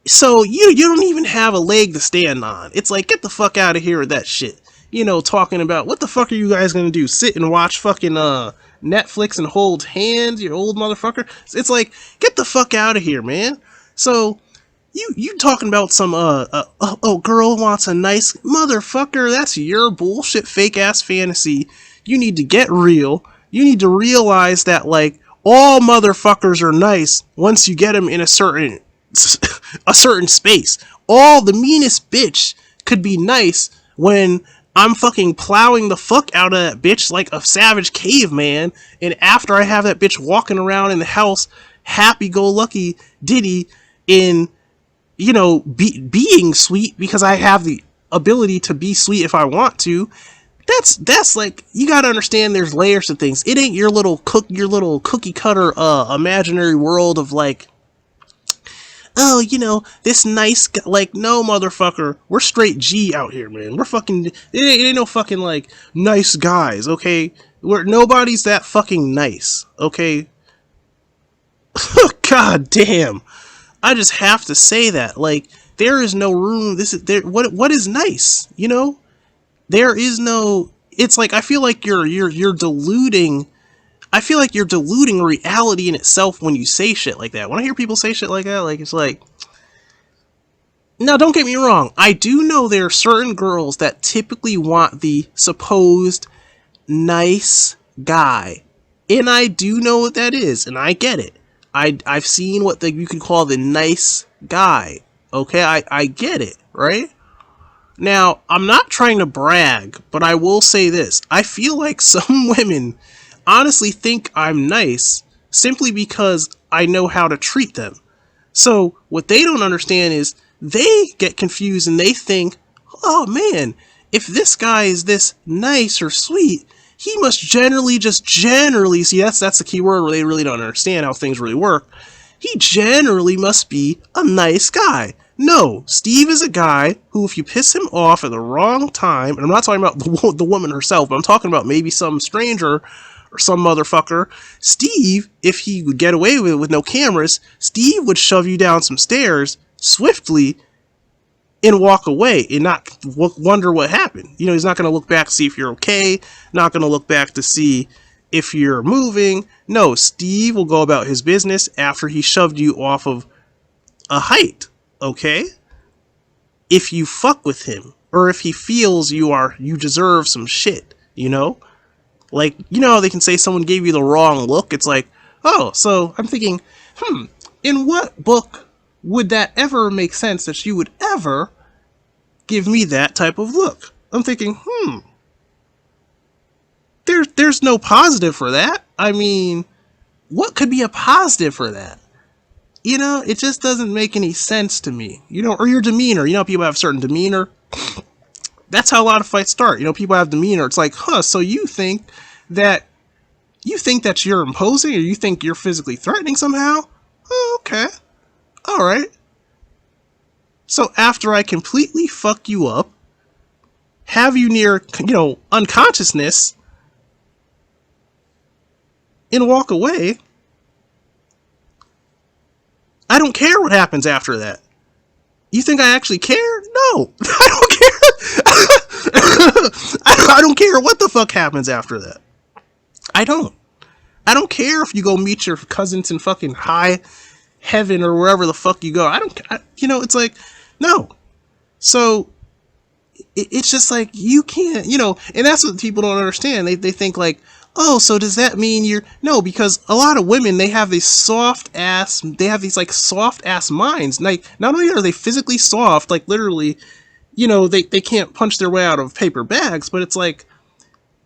So you don't even have a leg to stand on. It's like, get the fuck out of here with that shit. Talking about, what the fuck are you guys gonna do? Sit and watch fucking Netflix and hold hands, you old motherfucker? It's like, get the fuck out of here, man. So you talking about some girl wants a nice motherfucker? That's your bullshit fake ass fantasy. You need to get real. You need to realize that, like, all motherfuckers are nice once you get them in a certain space. All the meanest bitch could be nice when I'm fucking plowing the fuck out of that bitch like a savage caveman, and after I have that bitch walking around in the house happy-go-lucky ditty in, being sweet because I have the ability to be sweet if I want to. That's like, you gotta understand there's layers to things. It ain't your little cookie cutter imaginary world of, like, oh, this nice guy. Like, no, motherfucker. We're straight G out here, man. We're fucking, it ain't no fucking, like, nice guys, okay? Nobody's that fucking nice, okay? God damn. I just have to say that. Like, there is no room. What is nice, There is no, it's like, I feel like you're diluting, reality in itself when you say shit like that. When I hear people say shit like that, like, it's like, now don't get me wrong, I do know there are certain girls that typically want the supposed nice guy. And I do know what that is, and I get it. I've seen what you could call the nice guy. Okay, I get it, right? Now, I'm not trying to brag, but I will say this. I feel like some women honestly think I'm nice simply because I know how to treat them. So, what they don't understand is they get confused and they think, oh man, if this guy is this nice or sweet, he must generally, see, that's the key word where they really don't understand how things really work. He generally must be a nice guy. No, Steve is a guy who, if you piss him off at the wrong time, and I'm not talking about the woman herself, but I'm talking about maybe some stranger or some motherfucker, Steve, if he would get away with no cameras, Steve would shove you down some stairs swiftly and walk away and not wonder what happened. He's not going to look back to see if you're okay, not going to look back to see if you're moving. No, Steve will go about his business after he shoved you off of a height, okay? If you fuck with him, or if he feels you deserve some shit, Like, how they can say someone gave you the wrong look? It's like, oh, so I'm thinking, in what book would that ever make sense that you would ever give me that type of look? I'm thinking, there's no positive for that. I mean, what could be a positive for that? It just doesn't make any sense to me. Or your demeanor. People have certain demeanor. That's how a lot of fights start. People have demeanor. It's like, so you think that you're imposing, or you think you're physically threatening somehow? Oh, okay. Alright. So after I completely fuck you up, have you near, unconsciousness, and walk away, I don't care what happens after that. You think I actually care? No, I don't care. I don't care what the fuck happens after that. I don't care if you go meet your cousins in fucking high heaven or wherever the fuck you go. It's like, no. So, it's just like, you can't, and that's what people don't understand. They think like, oh, so does that mean no, because a lot of women, they have these soft ass minds. Like, not only are they physically soft, like literally, they can't punch their way out of paper bags, but it's like,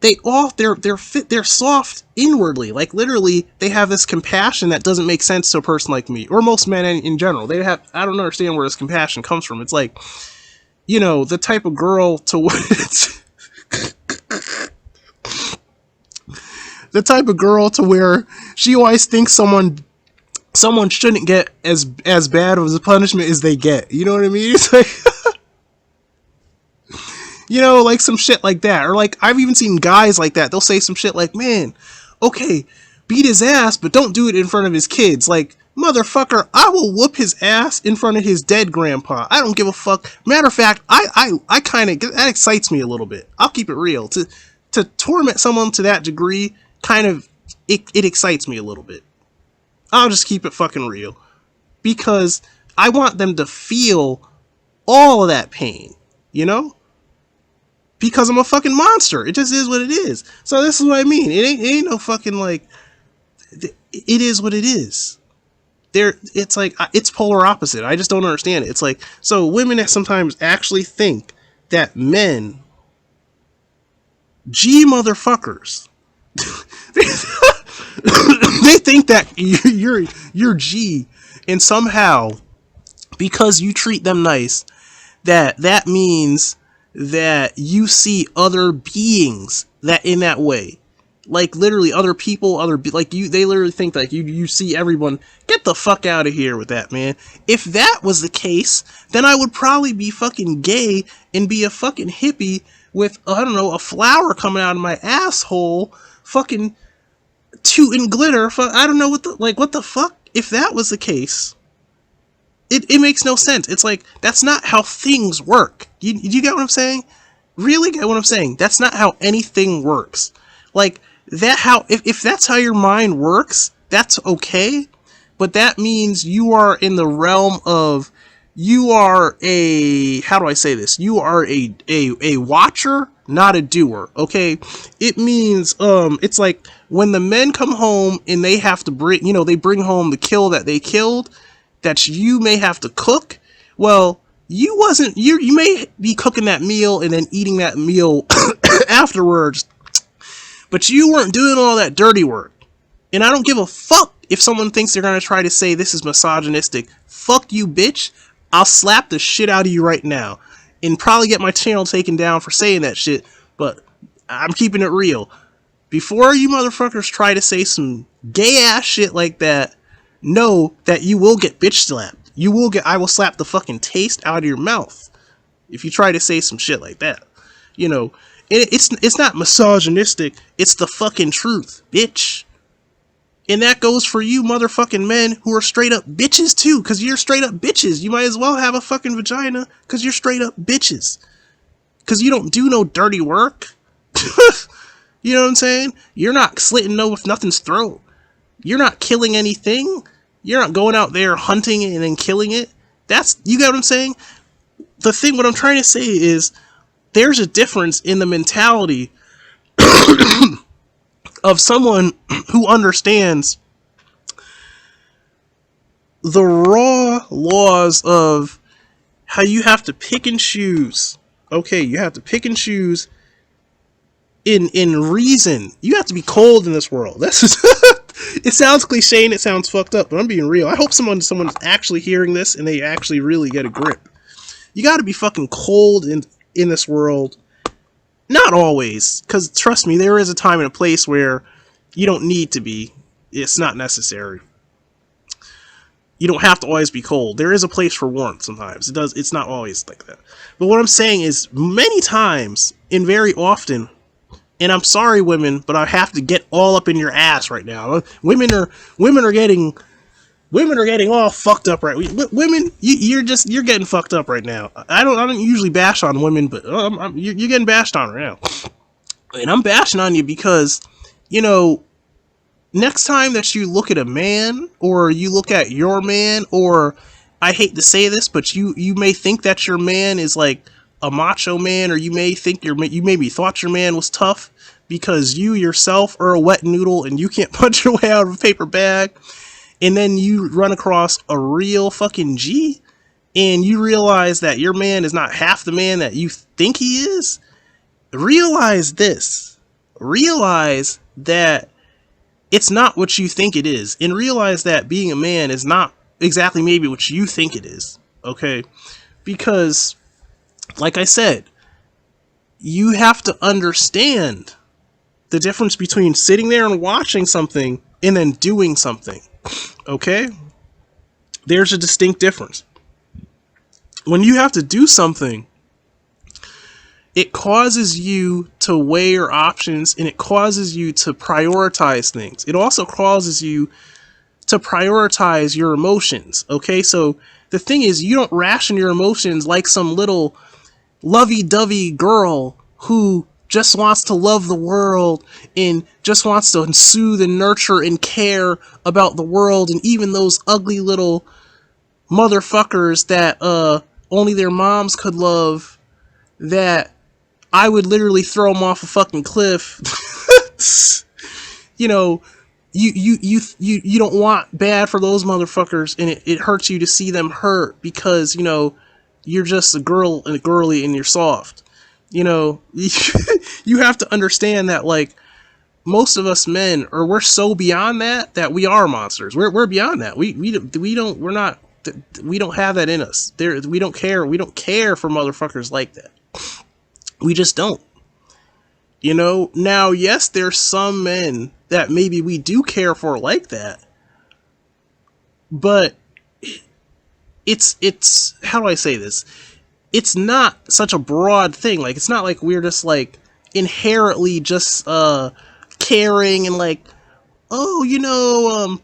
they're soft inwardly. Like literally, they have this compassion that doesn't make sense to a person like me, or most men in general. I don't understand where this compassion comes from. It's like, the type of girl to the type of girl to where she always thinks someone shouldn't get as bad of a punishment as they get. You know what I mean? It's like, like some shit like that. Or like, I've even seen guys like that. They'll say some shit like, man, okay, beat his ass, but don't do it in front of his kids. Like, motherfucker, I will whoop his ass in front of his dead grandpa. I don't give a fuck. Matter of fact, I kind of, that excites me a little bit. I'll keep it real. To torment someone to that degree, kind of, it excites me a little bit. I'll just keep it fucking real. Because I want them to feel all of that pain, Because I'm a fucking monster. It just is what it is. So this is what I mean. It ain't no fucking like, it is what it is. It's like, it's polar opposite. I just don't understand it. It's like, so women sometimes actually think that men, G motherfuckers, they think that you're G, and somehow, because you treat them nice, that means that you see other beings that in that way. like literally other people, like you, they literally think like you see everyone, get the fuck out of here with that, man. If that was the case, then I would probably be fucking gay and be a fucking hippie with, I don't know, a flower coming out of my asshole, fucking tooting glitter. I don't know what the fuck. If that was the case, it makes no sense. It's like, that's not how things work. You get what I'm saying? Really get what I'm saying? That's not how anything works. Like, if that's how your mind works, that's okay. But that means you are in the realm of, you are a, how do I say this? You are a watcher, not a doer, okay? It means, it's like when the men come home and they have to bring, they bring home the kill that they killed, that you may have to cook. Well, you may be cooking that meal and then eating that meal afterwards, but you weren't doing all that dirty work. And I don't give a fuck if someone thinks they're gonna try to say this is misogynistic. Fuck you, bitch. I'll slap the shit out of you right now. And probably get my channel taken down for saying that shit, but I'm keeping it real. Before you motherfuckers try to say some gay ass shit like that, know that you will get bitch slapped. I will slap the fucking taste out of your mouth if you try to say some shit like that. It's not misogynistic, it's the fucking truth, bitch. And that goes for you motherfucking men who are straight up bitches too, cause you're straight up bitches. You might as well have a fucking vagina, cause you're straight up bitches. Cause you don't do no dirty work. You know what I'm saying? You're not slitting nothing's throat. You're not killing anything. You're not going out there hunting and then killing it. You get what I'm saying? What I'm trying to say is, there's a difference in the mentality of someone who understands the raw laws of how you have to pick and choose. Okay, you have to pick and choose in reason. You have to be cold in this world. That's just it sounds cliche and it sounds fucked up, but I'm being real. I hope someone's actually hearing this and they actually really get a grip. You gotta be fucking cold in this world. Not always, because trust me, there is a time and a place where you don't need to be. It's not necessary. You don't have to always be cold. There is a place for warmth sometimes. It's not always like that. But what I'm saying is, many times and very often, and I'm sorry women, but I have to get all up in your ass right now. Women are getting all fucked up right. Women, you're getting fucked up right now. I don't usually bash on women, but you're getting bashed on right now. And I'm bashing on you because, next time that you look at a man, or you look at your man, or I hate to say this, but you may think that your man is like a macho man, or you may think you maybe thought your man was tough because you yourself are a wet noodle and you can't punch your way out of a paper bag. And then you run across a real fucking G, and you realize that your man is not half the man that you think he is. Realize this. Realize that it's not what you think it is. And realize that being a man is not exactly maybe what you think it is. Okay? Because, like I said, you have to understand the difference between sitting there and watching something and then doing something. Okay? There's a distinct difference. When you have to do something, it causes you to weigh your options, and it causes you to prioritize things. It also causes you to prioritize your emotions. Okay? So the thing is, you don't ration your emotions like some little lovey-dovey girl who just wants to love the world and just wants to soothe and nurture and care about the world, and even those ugly little motherfuckers that only their moms could love, that I would literally throw them off a fucking cliff. You don't want bad for those motherfuckers, and it hurts you to see them hurt because, you're just a girl and girly and you're soft. You have to understand that, like, most of us men, we're so beyond that we are monsters. We're beyond that. We don't have that in us. We don't care for motherfuckers like that. We just don't. You know, now, yes, there's some men that maybe we do care for like that, but it's how do I say this? It's not such a broad thing. Like, it's not like we're just like inherently just caring and like, oh,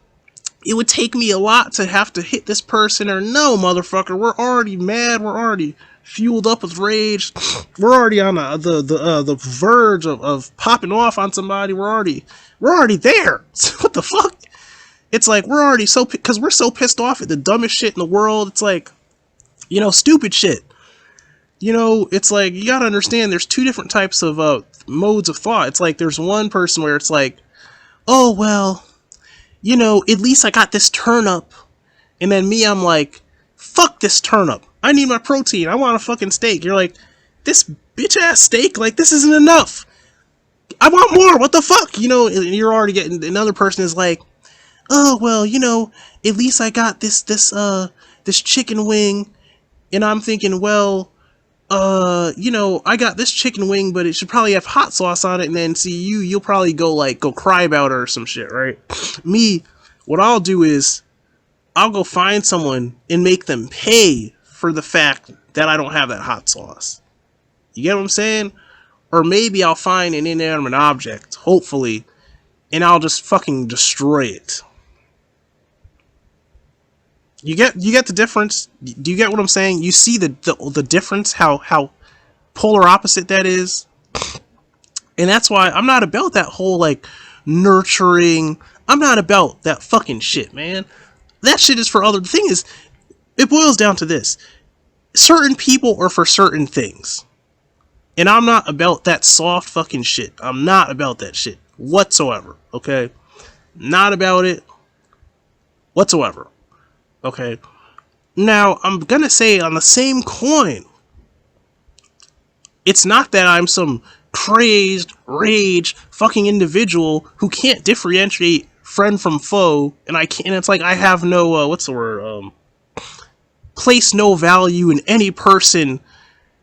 it would take me a lot to have to hit this person, or no, motherfucker, we're already mad, we're already fueled up with rage, we're already on the verge of popping off on somebody, we're already there. What the fuck? It's like we're already so, because we're so pissed off at the dumbest shit in the world. It's like, stupid shit. It's like, you gotta understand there's two different types of modes of thought. It's like there's one person where it's like, oh well, at least I got this turnip. And then me, I'm like, fuck this turnip. I need my protein. I want a fucking steak. You're like, this bitch ass steak, like, this isn't enough. I want more. What the fuck? And you're already getting, another person is like, oh, well, at least I got this chicken wing. And I'm thinking, well, I got this chicken wing, but it should probably have hot sauce on it. And then see, you'll probably go cry about it or some shit, right? Me, what I'll do is I'll go find someone and make them pay for the fact that I don't have that hot sauce. You get what I'm saying? Or maybe I'll find an inanimate object, hopefully, and I'll just fucking destroy it. You get the difference? Do you get what I'm saying? You see the difference, how polar opposite that is? And that's why I'm not about that whole, like, nurturing. I'm not about that fucking shit, man. That shit is for other. The thing is, it boils down to this. Certain people are for certain things. And I'm not about that soft fucking shit. I'm not about that shit whatsoever, okay? Not about it whatsoever, okay? Now, I'm gonna say on the same coin, it's not that I'm some crazed, rage fucking individual who can't differentiate friend from foe, and it's like I have no, what's the word, place no value in any person,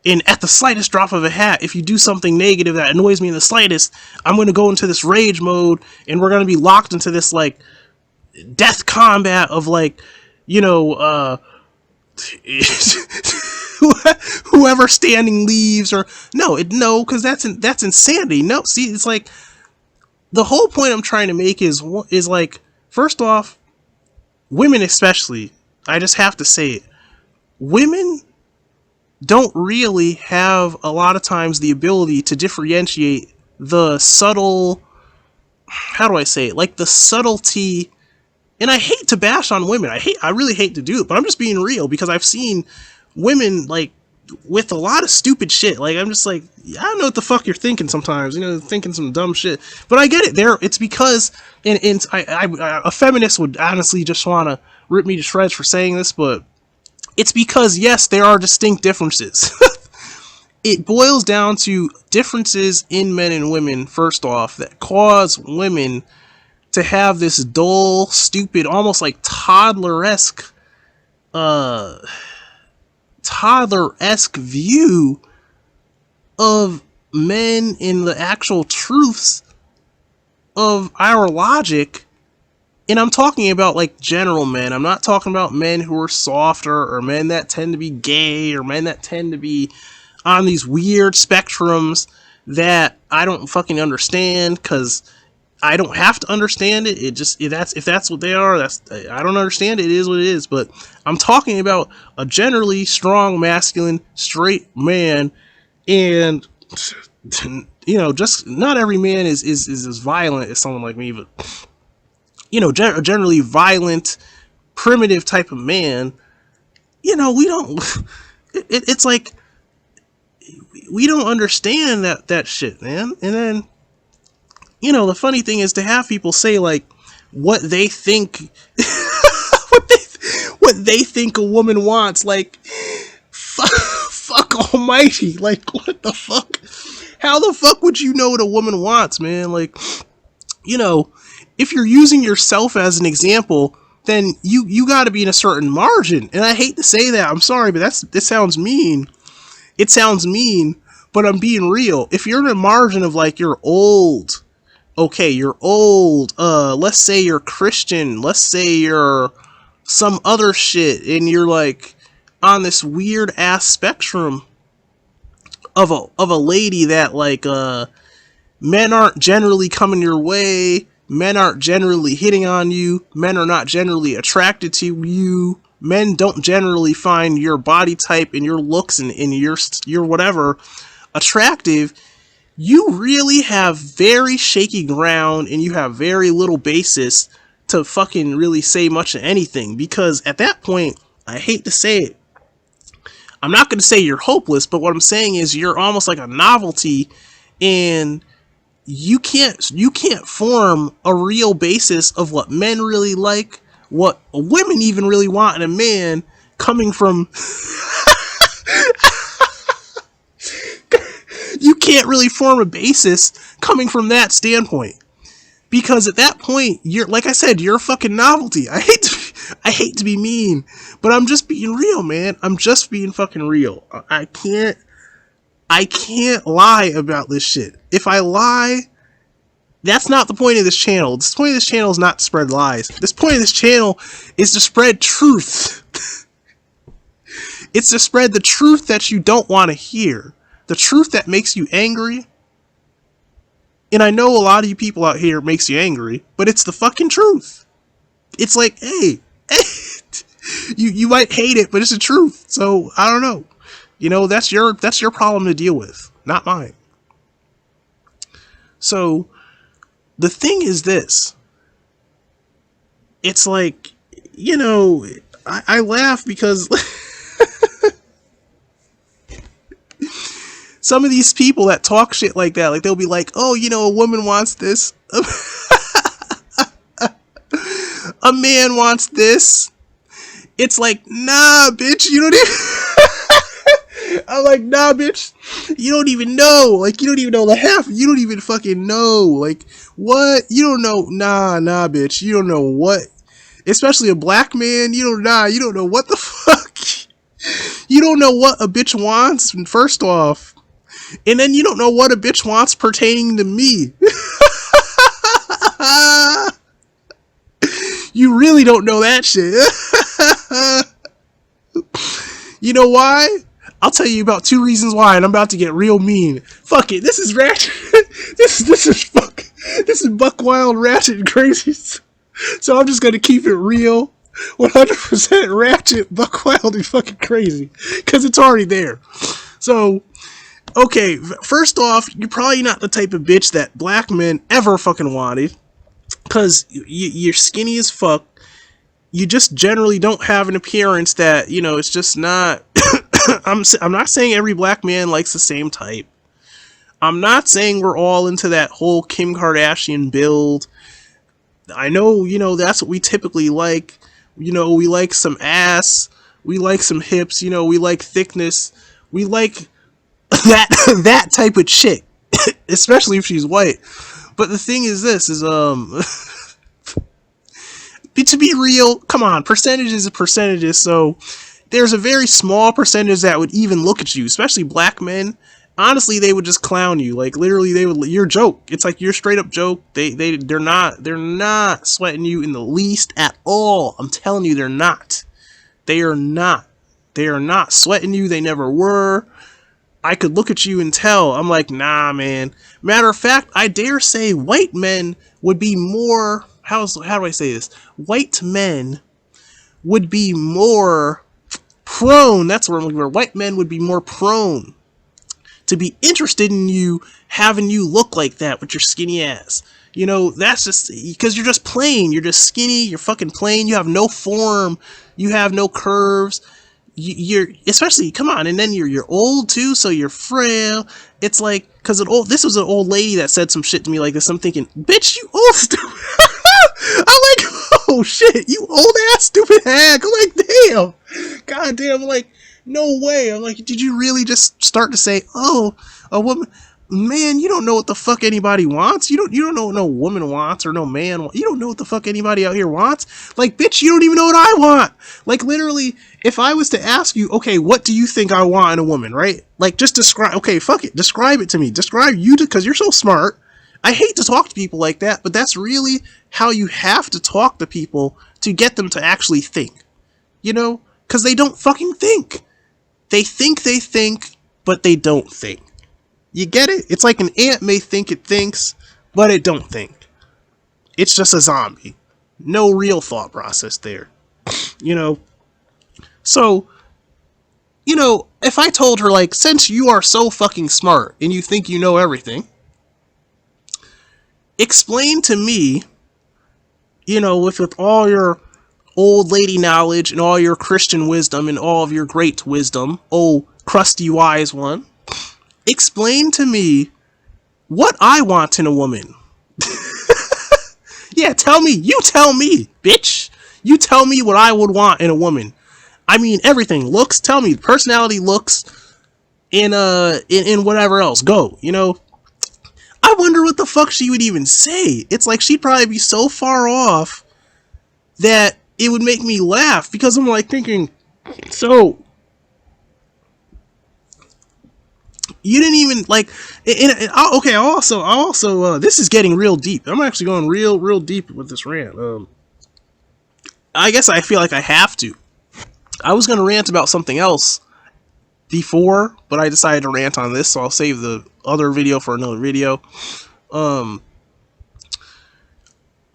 and at the slightest drop of a hat, if you do something negative that annoys me in the slightest, I'm going to go into this rage mode, and we're going to be locked into this, like, death combat of, like, whoever standing leaves, or no, because that's insanity. No, see, it's like, the whole point I'm trying to make is like, first off, women especially, I just have to say it, women don't really have a lot of times the ability to differentiate the subtle, how do I say it, like the subtlety. And I hate to bash on women, I really hate to do it, but I'm just being real, because I've seen women, like, with a lot of stupid shit. Like, I'm just like, I don't know what the fuck you're thinking sometimes, thinking some dumb shit. But I get it. It's because, and a feminist would honestly just want to rip me to shreds for saying this, but it's because, yes, there are distinct differences. It boils down to differences in men and women, first off, that cause women to have this dull, stupid, almost like toddler-esque view of men in the actual truths of our logic. And I'm talking about, like, general men. I'm not talking about men who are softer, or men that tend to be gay, or men that tend to be on these weird spectrums that I don't fucking understand, because I don't have to understand it. It just, if that's what they are, I don't understand it. It is what it is. But I'm talking about a generally strong, masculine, straight man, and just not every man is as violent as someone like me, but generally violent, primitive type of man. We don't. It's like we don't understand that shit, man. And then, the funny thing is to have people say, like, what they think, what they think a woman wants. Like, fuck almighty. Like, what the fuck? How the fuck would you know what a woman wants, man? Like, if you're using yourself as an example, then you got to be in a certain margin. And I hate to say that. I'm sorry, but it sounds mean. It sounds mean, But I'm being real. If you're in a margin of like you're old, okay, you're old. Let's say you're Christian. Let's say you're some other shit, and you're like on this weird ass spectrum of a lady that like men aren't generally coming your way, men aren't generally hitting on you, men are not generally attracted to you, men don't generally find your body type and your looks and your whatever attractive. You really have very shaky ground and you have very little basis to fucking really say much of anything, because at that point, I hate to say it, I'm not going to say you're hopeless, but what I'm saying is you're almost like a novelty, and you can't form a real basis of what men really like, what women even really want in a man, coming from you can't really form a basis coming from that standpoint, because at that point you're, like I said, you're a fucking novelty. I hate to be mean, but I'm just being real, man. I'm just being fucking real. I can't lie about this shit. If I lie, that's not the point of this channel. The point of this channel is not to spread lies. This point of this channel is to spread truth. It's to spread the truth that you don't want to hear. The truth that makes you angry. And I know a lot of you people out here makes you angry, but it's the fucking truth. It's like, hey, you might hate it, but it's the truth. So I don't know. You know, that's your problem to deal with, not mine. So the thing is this. It's like, you know, I laugh because some of these people that talk shit like that, like they'll be like, oh, you know, a woman wants this. A man wants this. It's like, nah, bitch, you don't even... I'm like, nah, bitch, you don't even know. Like, you don't even know the half. You don't even fucking know. Like, what? You don't know. Nah, bitch. You don't know what. Especially a black man. You don't know what the fuck. You don't know what a bitch wants, first off. And then you don't know what a bitch wants pertaining to me. You really don't know that shit. You know why? I'll tell you about 2 reasons why, and I'm about to get real mean. Fuck it, this is ratchet. This is buck wild, ratchet, and crazy. So I'm just gonna keep it real, 100% ratchet, buck wild, and fucking crazy, because it's already there. So, okay, first off, you're probably not the type of bitch that black men ever fucking wanted, because you're skinny as fuck. You just generally don't have an appearance that, you know, it's just not... I'm not saying every black man likes the same type. I'm not saying we're all into that whole Kim Kardashian build. I know, you know, that's what we typically like. You know, we like some ass. We like some hips. You know, we like thickness. We like that type of chick. Especially if she's white. But the thing is this, is, to be real, come on, percentages are percentages, so there's a very small percentage that would even look at you, especially black men. Honestly, they would just clown you. Like, literally, they would, your joke. It's like your straight up joke. They're not sweating you in the least at all. I'm telling you, they're not. They are not sweating you. They never were. I could look at you and tell. I'm like, nah, man. Matter of fact, I dare say white men would be more, how do I say this? White men would be more prone, that's what I'm looking for. White men would be more prone to be interested in you, having you look like that with your skinny ass. You know, that's just because you're just plain. You're just skinny. You're fucking plain. You have no form. You have no curves. You're especially, come on, and then you're old too, so you're frail. It's like, because this was an old lady that said some shit to me like this. I'm thinking, bitch, you old stupid. I'm like, oh shit, you old ass stupid hag. I'm like, damn, goddamn. I'm like, no way. I'm like, did you really just start to say, oh, a woman? Man, you don't know what the fuck anybody wants. You don't know what no woman wants or no man. You don't know what the fuck anybody out here wants. Like, bitch, you don't even know what I want. Like, literally, if I was to ask you, okay, what do you think I want in a woman, right? Like, just describe. Okay, fuck it, describe it to me. Describe you, because you're so smart. I hate to talk to people like that, but that's really how you have to talk to people to get them to actually think. You know, because they don't fucking think. They think, but they don't think. You get it? It's like an ant may think it thinks, but it don't think. It's just a zombie. No real thought process there. You know? So, you know, if I told her, like, since you are so fucking smart and you think you know everything, explain to me, you know, with all your old lady knowledge and all your Christian wisdom and all of your great wisdom, oh, crusty wise one, explain to me what I want in a woman. Yeah, tell me. You tell me, bitch. You tell me what I would want in a woman. I mean, everything. Looks, tell me. Personality, looks, in whatever else. Go, you know? I wonder what the fuck she would even say. It's like she'd probably be so far off that it would make me laugh, because I'm like thinking, so you didn't even like. Okay, also, this is getting real deep. I'm actually going real deep with this rant. I guess I feel like I have to. I was gonna rant about something else before, but I decided to rant on this, so I'll save the other video for another video.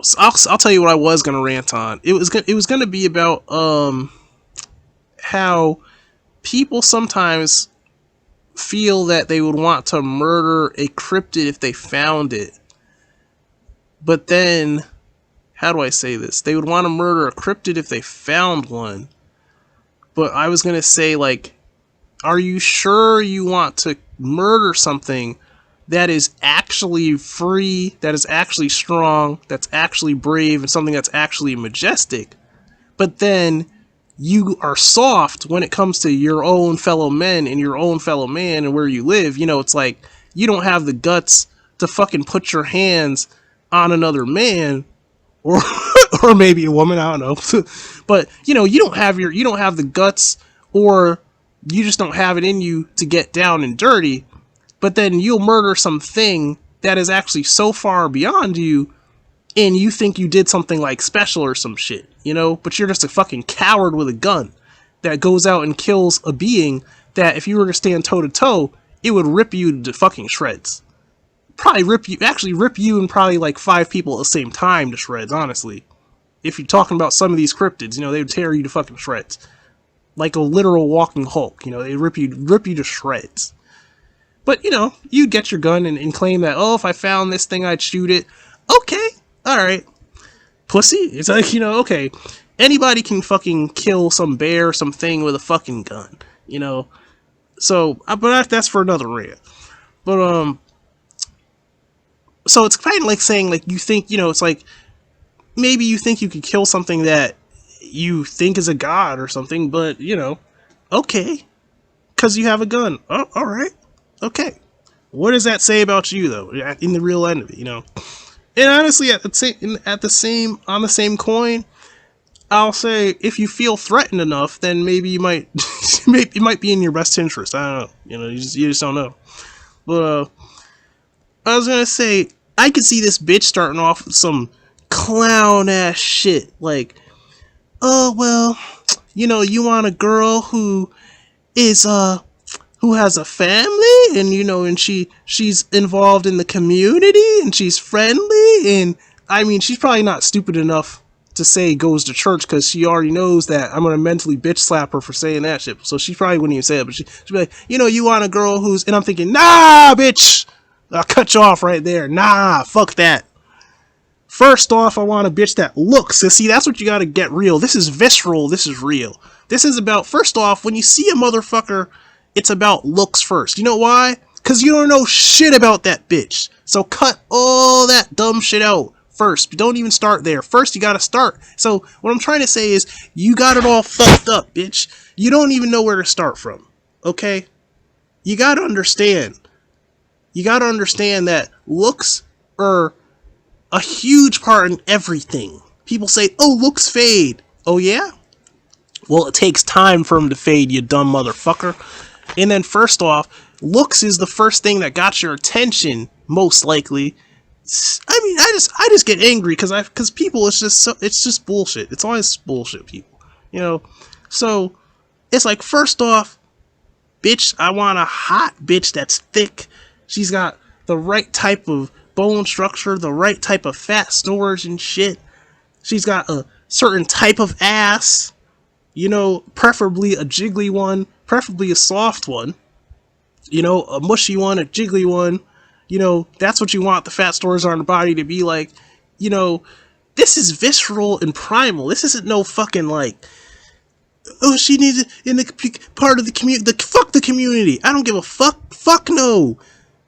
So I'll tell you what I was gonna rant on. It was gonna be about how people sometimes feel that they would want to murder a cryptid if they found it. But then, how do I say this? They would want to murder a cryptid if they found one. But I was going to say, like, are you sure you want to murder something that is actually free, that is actually strong, that's actually brave, and something that's actually majestic? But then you are soft when it comes to your own fellow men and your own fellow man and where you live. You know, it's like you don't have the guts to fucking put your hands on another man, or or maybe a woman, I don't know. But you know, you don't have the guts, or you just don't have it in you to get down and dirty. But then you'll murder something that is actually so far beyond you, and you think you did something like special or some shit, you know? But you're just a fucking coward with a gun that goes out and kills a being that if you were to stand toe to toe, it would rip you to fucking shreds. Probably rip you and probably like 5 people at the same time to shreds, honestly. If you're talking about some of these cryptids, you know, they would tear you to fucking shreds. Like a literal walking Hulk, you know, they rip you to shreds. But, you know, you'd get your gun and claim that, oh, if I found this thing, I'd shoot it. Okay, alright. Pussy? It's like, you know, okay. Anybody can fucking kill some bear or something with a fucking gun, you know? So, but that's for another rant. But, so it's kind of like saying, like, you think, you know, it's like, maybe you think you could kill something that you think is a god or something, but, you know, okay. Because you have a gun. Oh, alright. Okay. What does that say about you, though, in the real end of it, you know? And honestly, on the same coin, I'll say if you feel threatened enough, then maybe you might, it might be in your best interest. I don't know. You know, you just don't know. But I was gonna say, I could see this bitch starting off with some clown ass shit like, oh well, you know, you want a girl who is who has a family, and you know, and she's involved in the community, and she's friendly, and I mean, she's probably not stupid enough to say goes to church, because she already knows that I'm gonna mentally bitch slap her for saying that shit. So she probably wouldn't even say it, but she'd be like, you know, you want a girl who's, and I'm thinking, nah, bitch, I'll cut you off right there. Nah, fuck that. First off, I want a bitch that looks. So see, that's what you gotta get real. This is visceral. This is real. This is about, first off, when you see a motherfucker, it's about looks first. You know why? Because you don't know shit about that bitch. So cut all that dumb shit out first. Don't even start there. First, you gotta start. So what I'm trying to say is, you got it all fucked up, bitch. You don't even know where to start from. Okay? You gotta understand. You gotta understand that looks are a huge part in everything. People say, oh, looks fade. Oh, yeah? Well, it takes time for them to fade, you dumb motherfucker. And then, first off, looks is the first thing that got your attention, most likely. I mean, I just get angry because people, it's just bullshit. It's always bullshit, people. You know, so it's like, first off, bitch, I want a hot bitch that's thick. She's got the right type of bone structure, the right type of fat storage and shit. She's got a certain type of ass, you know, preferably a jiggly one, preferably a soft one, you know, a mushy one, a jiggly one. You know, that's what you want the fat stores on the body to be like. You know, this is visceral and primal. This isn't no fucking like, oh, she needs it in the part of the community. Fuck the community. I don't give a fuck. Fuck no.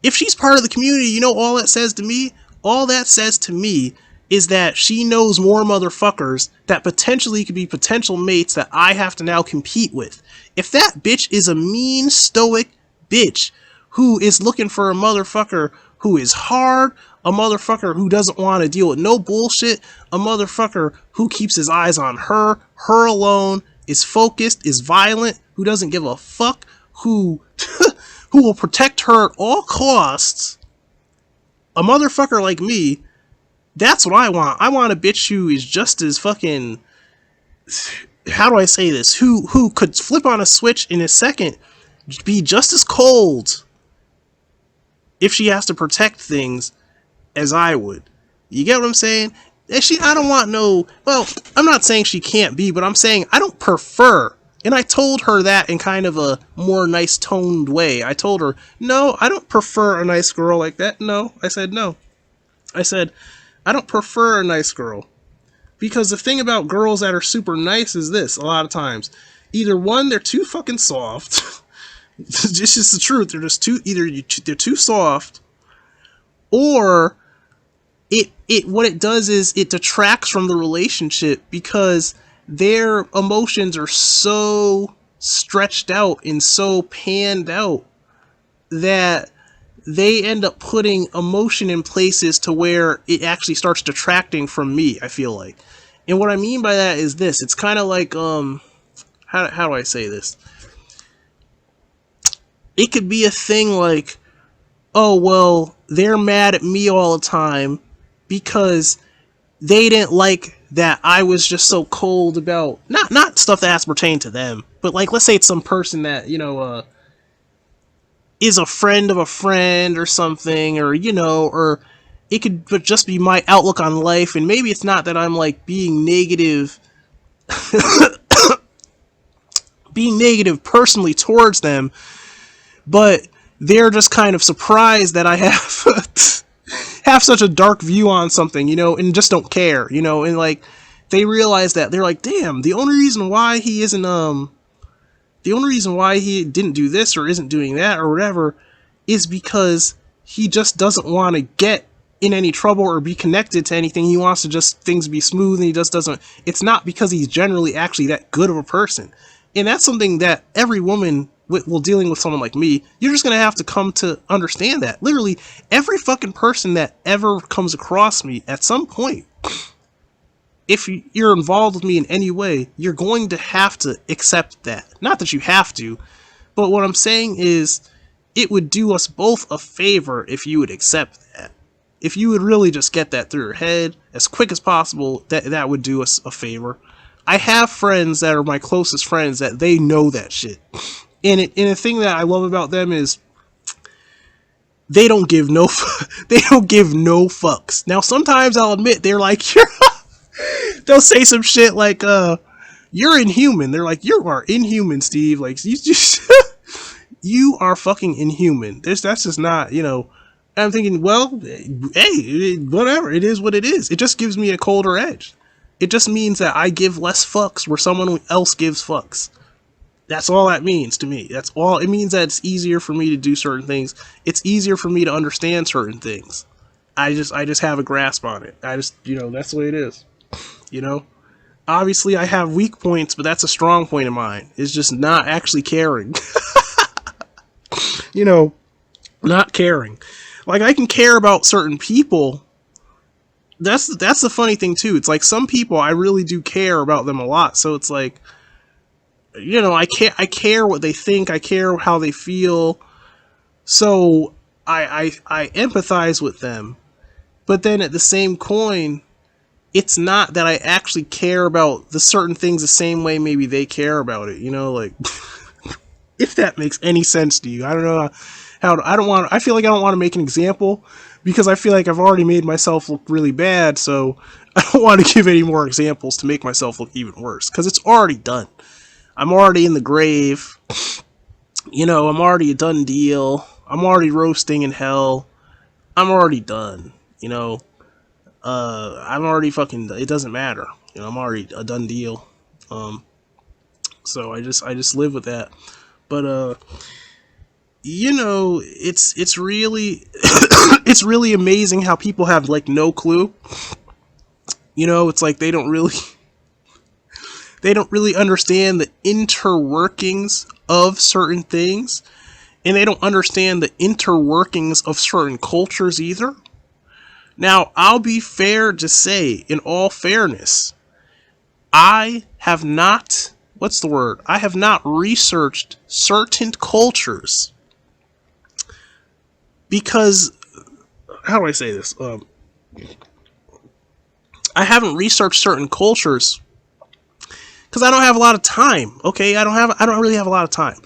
If she's part of the community, you know all that says to me? All that says to me is that she knows more motherfuckers that potentially could be potential mates that I have to now compete with. If that bitch is a mean, stoic bitch who is looking for a motherfucker who is hard, a motherfucker who doesn't want to deal with no bullshit, a motherfucker who keeps his eyes on her, her alone, is focused, is violent, who doesn't give a fuck, who who will protect her at all costs, a motherfucker like me, that's what I want. I want a bitch who is just as fucking, how do I say this, who could flip on a switch in a second, be just as cold if she has to protect things as I would. You get what I'm saying? I don't want no, well, I'm not saying she can't be, but I'm saying I don't prefer. And I told her that in kind of a more nice toned way. I told her, no, I don't prefer a nice girl like that. No. I said, no. I said, I don't prefer a nice girl. Because the thing about girls that are super nice is this, a lot of times. Either one, they're too fucking soft. It's just the truth. They're just they're too soft. Or what it does is it detracts from the relationship because their emotions are so stretched out and so panned out that they end up putting emotion in places to where it actually starts detracting from me, I feel like. And what I mean by that is this. It's kind of like, how do I say this? It could be a thing like, oh, well, they're mad at me all the time because they didn't like that I was just so cold about, not stuff that has to pertain to them, but like, let's say it's some person that, you know, is a friend of a friend or something, or, you know, or it could just be my outlook on life, and maybe it's not that I'm like being negative personally towards them, but they're just kind of surprised that I have have such a dark view on something, you know, and just don't care, you know, and like they realize that they're like, damn, the only reason why he didn't do this or isn't doing that or whatever is because he just doesn't want to get in any trouble or be connected to anything. He wants to just things be smooth, and he just doesn't. It's not because he's generally actually that good of a person. And that's something that every woman will dealing with someone like me, you're just going to have to come to understand that. Literally, every fucking person that ever comes across me at some point, if you're involved with me in any way, you're going to have to accept that. Not that you have to, but what I'm saying is it would do us both a favor if you would accept that. If you would really just get that through your head as quick as possible, that would do us a favor. I have friends that are my closest friends that they know that shit. And the thing that I love about them is they don't give no fucks. Now sometimes I'll admit they're like, they'll say some shit like, you're inhuman. They're like, you are inhuman, Steve. Like, you just you are fucking inhuman. That's just not, you know. I'm thinking, well, hey, whatever. It is what it is. It just gives me a colder edge. It just means that I give less fucks where someone else gives fucks. That's all that means to me. That's all. It means that it's easier for me to do certain things. It's easier for me to understand certain things. I just have a grasp on it. You know, that's the way it is. You know? Obviously, I have weak points, but that's a strong point of mine. It's just not actually caring. You know, Not caring. Like, I can care about certain people. That's the funny thing too. It's like some people I really do care about them a lot. So it's like, I care what they think, I care how they feel. So I empathize with them. But then at the same coin, it's not that I actually care about the certain things the same way maybe they care about it, like if that makes any sense to you. I don't know I don't want I feel like I don't want to make an example because I feel like I've already made myself look really bad, so I don't want to give any more examples to make myself look even worse cuz it's already done. I'm already in the grave. I'm already a done deal. I'm already roasting in hell. I'm already done. I'm already fucking. It doesn't matter. I'm already a done deal. Um, so I just live with that. But it's really it's really amazing how people have like no clue. It's like they don't really understand the interworkings of certain things, and they don't understand the interworkings of certain cultures either. Now, I'll be fair to say, in all fairness, I have not, what's the word? I have not researched certain cultures because, how do I say this? I haven't researched certain cultures because I don't have a lot of time. Okay, I don't really have a lot of time.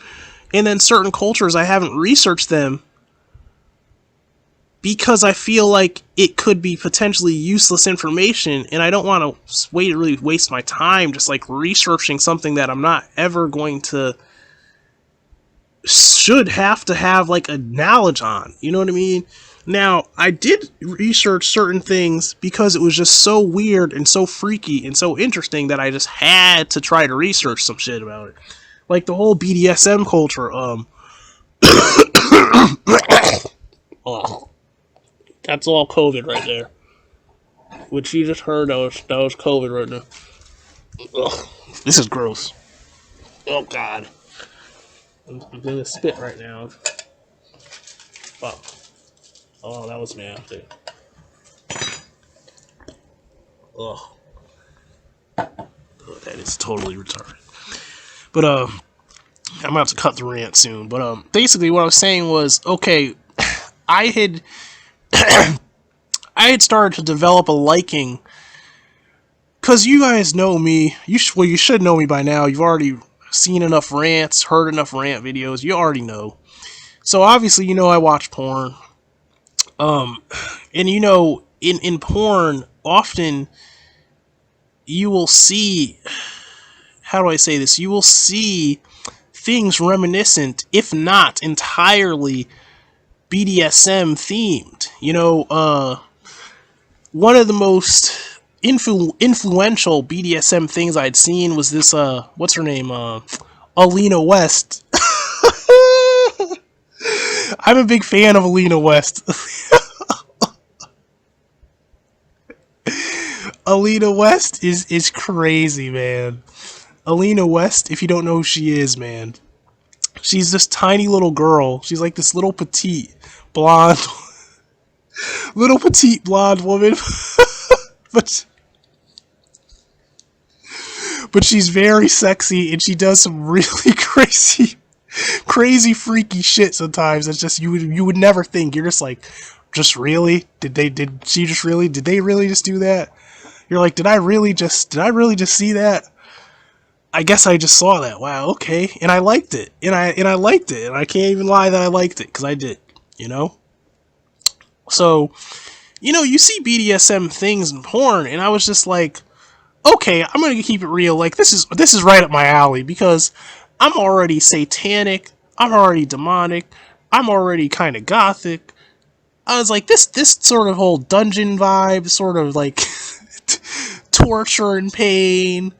And then certain cultures, I haven't researched them because I feel like it could be potentially useless information, and I don't want to really waste my time just like researching something that I'm not ever going to should have to have like a knowledge on. You know what I mean? Now, I did research certain things because it was just so weird and so freaky and so interesting that I just had to try to research some shit about it. Like the whole BDSM culture. Oh, that's all COVID right there. What you just heard, that was COVID right now. Ugh, this is gross. Oh God, I'm gonna spit right now. Fuck. Oh, that was nasty. Ugh. Oh, that is totally retarded. But I'm about to cut the rant soon. But basically, what I was saying was, okay, I had I had started to develop a liking because you guys know me. You should know me by now. You've already seen enough rants, heard enough rant videos. You already know. So obviously, I watch porn. And in porn, often you will see. How do I say this? You will see things reminiscent, if not entirely BDSM themed. One of the most influential BDSM things I'd seen was this, what's her name? Alina West. I'm a big fan of Alina West. Alina West is crazy, man. Alina West, if you don't know who she is, man, she's this tiny little girl. She's like this little petite blonde, little petite blonde woman, but she's very sexy and she does some really crazy, freaky shit sometimes. It's just you would never think. You're just like, just really? Did they really just do that? You're like, did I really just see that? I guess I just saw that. Wow, okay. And I liked it. And I liked it. And I can't even lie that I liked it, because I did. So, you see BDSM things in porn, and I was just like, okay, I'm gonna keep it real. Like, this is right up my alley, because I'm already satanic, I'm already demonic, I'm already kind of gothic. I was like, this sort of whole dungeon vibe, sort of like torture and pain,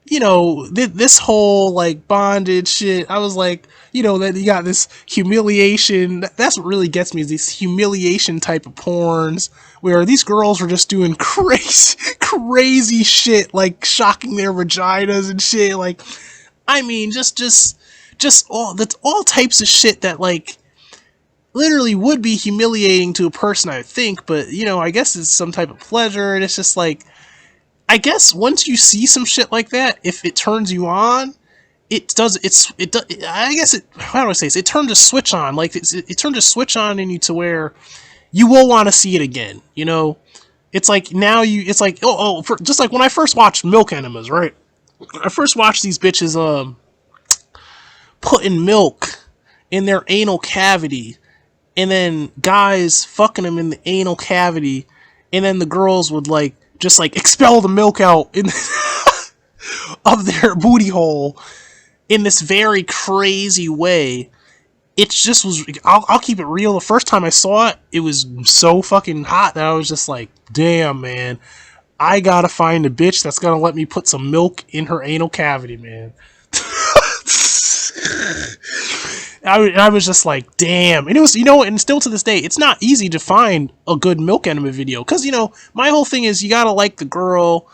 this whole like bondage shit. I was like, that you got this humiliation. That's what really gets me, is these humiliation type of porns where these girls are just doing crazy shit, like shocking their vaginas and shit. Like, I mean, just all types of shit that like literally would be humiliating to a person, I think, but, you know, I guess it's some type of pleasure, and it's just like, I guess once you see some shit like that, if it turns you on, it does, I guess it, how do I say this, it turns a switch on, like, it turns a switch on in you to where you will want to see it again, you know? It's like, now it's like, just like when I first watched milk enemas, right? I first watched these bitches, putting milk in their anal cavity, and then guys fucking them in the anal cavity, and then the girls would like just like expel the milk out in of their booty hole in this very crazy way. It just was. I'll keep it real. The first time I saw it, it was so fucking hot that I was just like, "Damn, man, I gotta find a bitch that's gonna let me put some milk in her anal cavity, man." I was just like, damn. And it was, you know, and still to this day, it's not easy to find a good milk enema video. Because, you know, my whole thing is you gotta like the girl.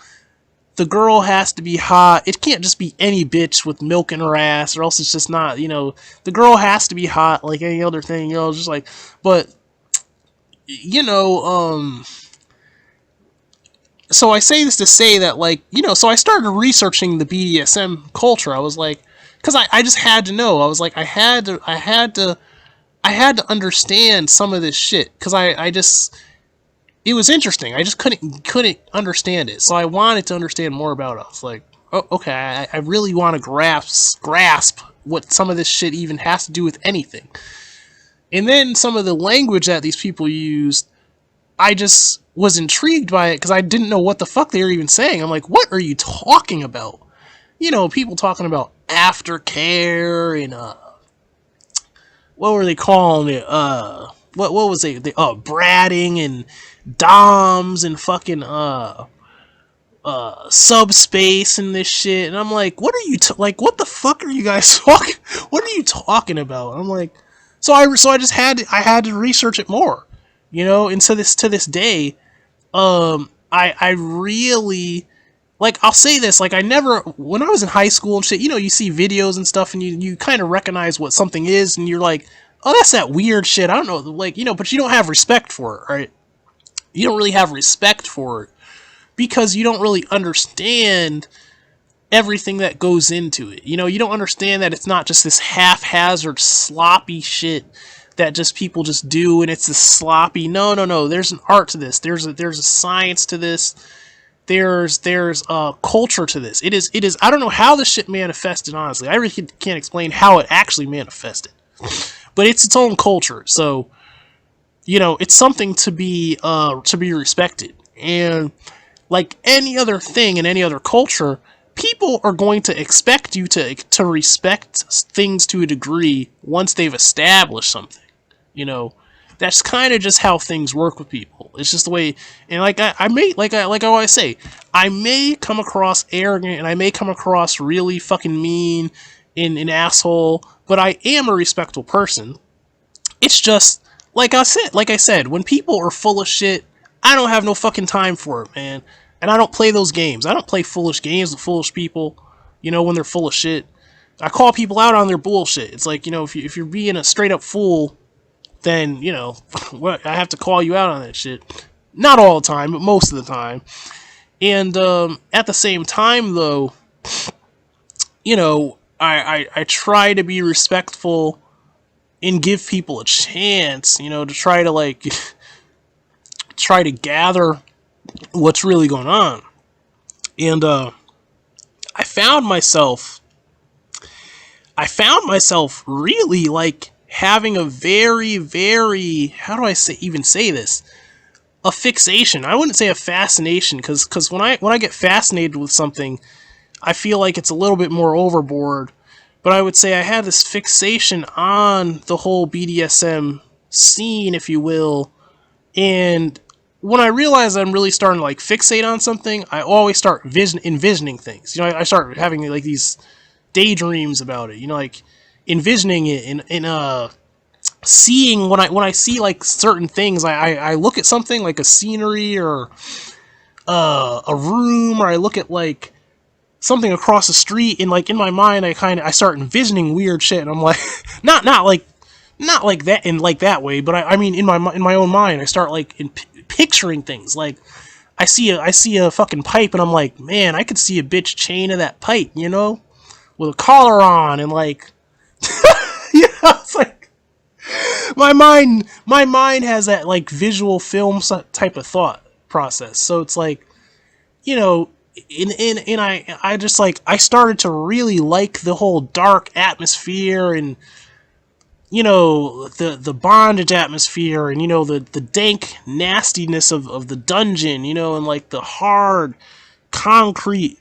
The girl has to be hot. It can't just be any bitch with milk in her ass, or else it's just not, you know, the girl has to be hot like any other thing, you know, just like, but, you know, so I say this to say that, like, you know, so I started researching the BDSM culture. I was like, because I just had to know. I was like, I had to understand some of this shit, because I just, it was interesting. I just couldn't understand it. So I wanted to understand more about it. I was like, oh, okay, I really want to grasp what some of this shit even has to do with anything. And then some of the language that these people used, I just was intrigued by it because I didn't know what the fuck they were even saying. I'm like, what are you talking about? You know, people talking about aftercare and what were they calling it? What was it? Bratting and DOMs and fucking subspace and this shit. And I'm like, what are you like? What the fuck are you guys talking? What are you talking about? I'm like, I just had to research it more, you know. And to this day, I really, like, I'll say this, like, I never, when I was in high school and shit, you know, you see videos and stuff and you kind of recognize what something is and you're like, oh, that's that weird shit, I don't know, like, you know, but you don't have respect for it, right? You don't really have respect for it because you don't really understand everything that goes into it. You know, you don't understand that it's not just this haphazard, sloppy shit that just people just do and it's this sloppy, no, there's an art to this, there's a science to this, there's a culture to this. It is, I don't know how this shit manifested, honestly. I really can't explain how it actually manifested. But it's its own culture, so, you know, it's something to be respected. And like any other thing in any other culture, people are going to expect you to respect things to a degree once they've established something. You know, that's kind of just how things work with people. It's just the way, and like I may, like I always say, I may come across arrogant and I may come across really fucking mean and an asshole, but I am a respectful person. It's just like I said, when people are full of shit, I don't have no fucking time for it, man. And I don't play those games. I don't play foolish games with foolish people, you know, when they're full of shit. I call people out on their bullshit. It's like, you know, if you're being a straight up fool, then, you know, what, I have to call you out on that shit. Not all the time, but most of the time. And at the same time, though, you know, I try to be respectful and give people a chance, you know, to try to, like, try to gather what's really going on. And I found myself really, like, having a very, very, how do I even say this? A fixation. I wouldn't say a fascination, because when I get fascinated with something, I feel like it's a little bit more overboard. But I would say I had this fixation on the whole BDSM scene, if you will. And when I realize I'm really starting to, like, fixate on something, I always start envisioning things. You know, I start having, like, these daydreams about it. You know, like, envisioning it and seeing, when I see, like, certain things, I look at something like a scenery or a room, or I look at, like, something across the street, and, like, in my mind I start envisioning weird shit, and I'm like, not not like that in like that way, but I mean in my own mind, I start like picturing things like I see a fucking pipe and I'm like, man, I could see a bitch chain of that pipe, you know, with a collar on and like, you know, it's like my mind has that like visual film type of thought process. So it's like, you know, in I just like I started to really like the whole dark atmosphere and you know the bondage atmosphere and you know the dank nastiness of the dungeon, you know, and like the hard concrete,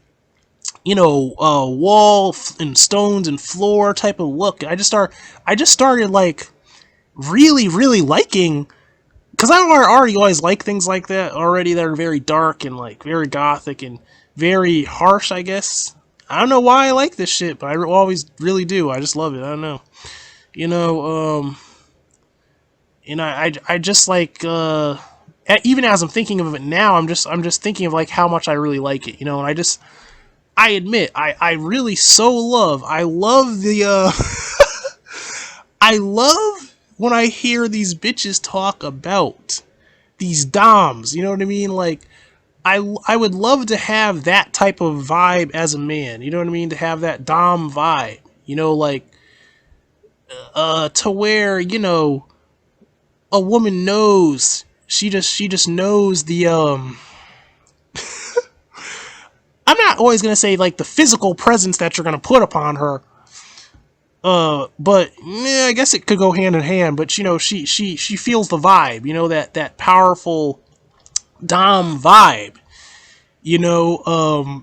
you know, wall and stones and floor type of look. I just started like really liking, because I already always like things like that already that are very dark and like very gothic and very harsh, I guess. I don't know why I like this shit, but I always really do. I just love it. I don't know. You know, and I just like even as I'm thinking of it now, I'm just thinking of like how much I really like it, you know, and I admit I really I love the I love when I hear these bitches talk about these doms, you know what I mean? Like I would love to have that type of vibe as a man, you know what I mean? To have that dom vibe, you know, like to where, you know, a woman knows she just knows the I'm not always gonna say like the physical presence that you're gonna put upon her, but I guess it could go hand in hand. But you know, she feels the vibe, you know, that powerful dom vibe, you know.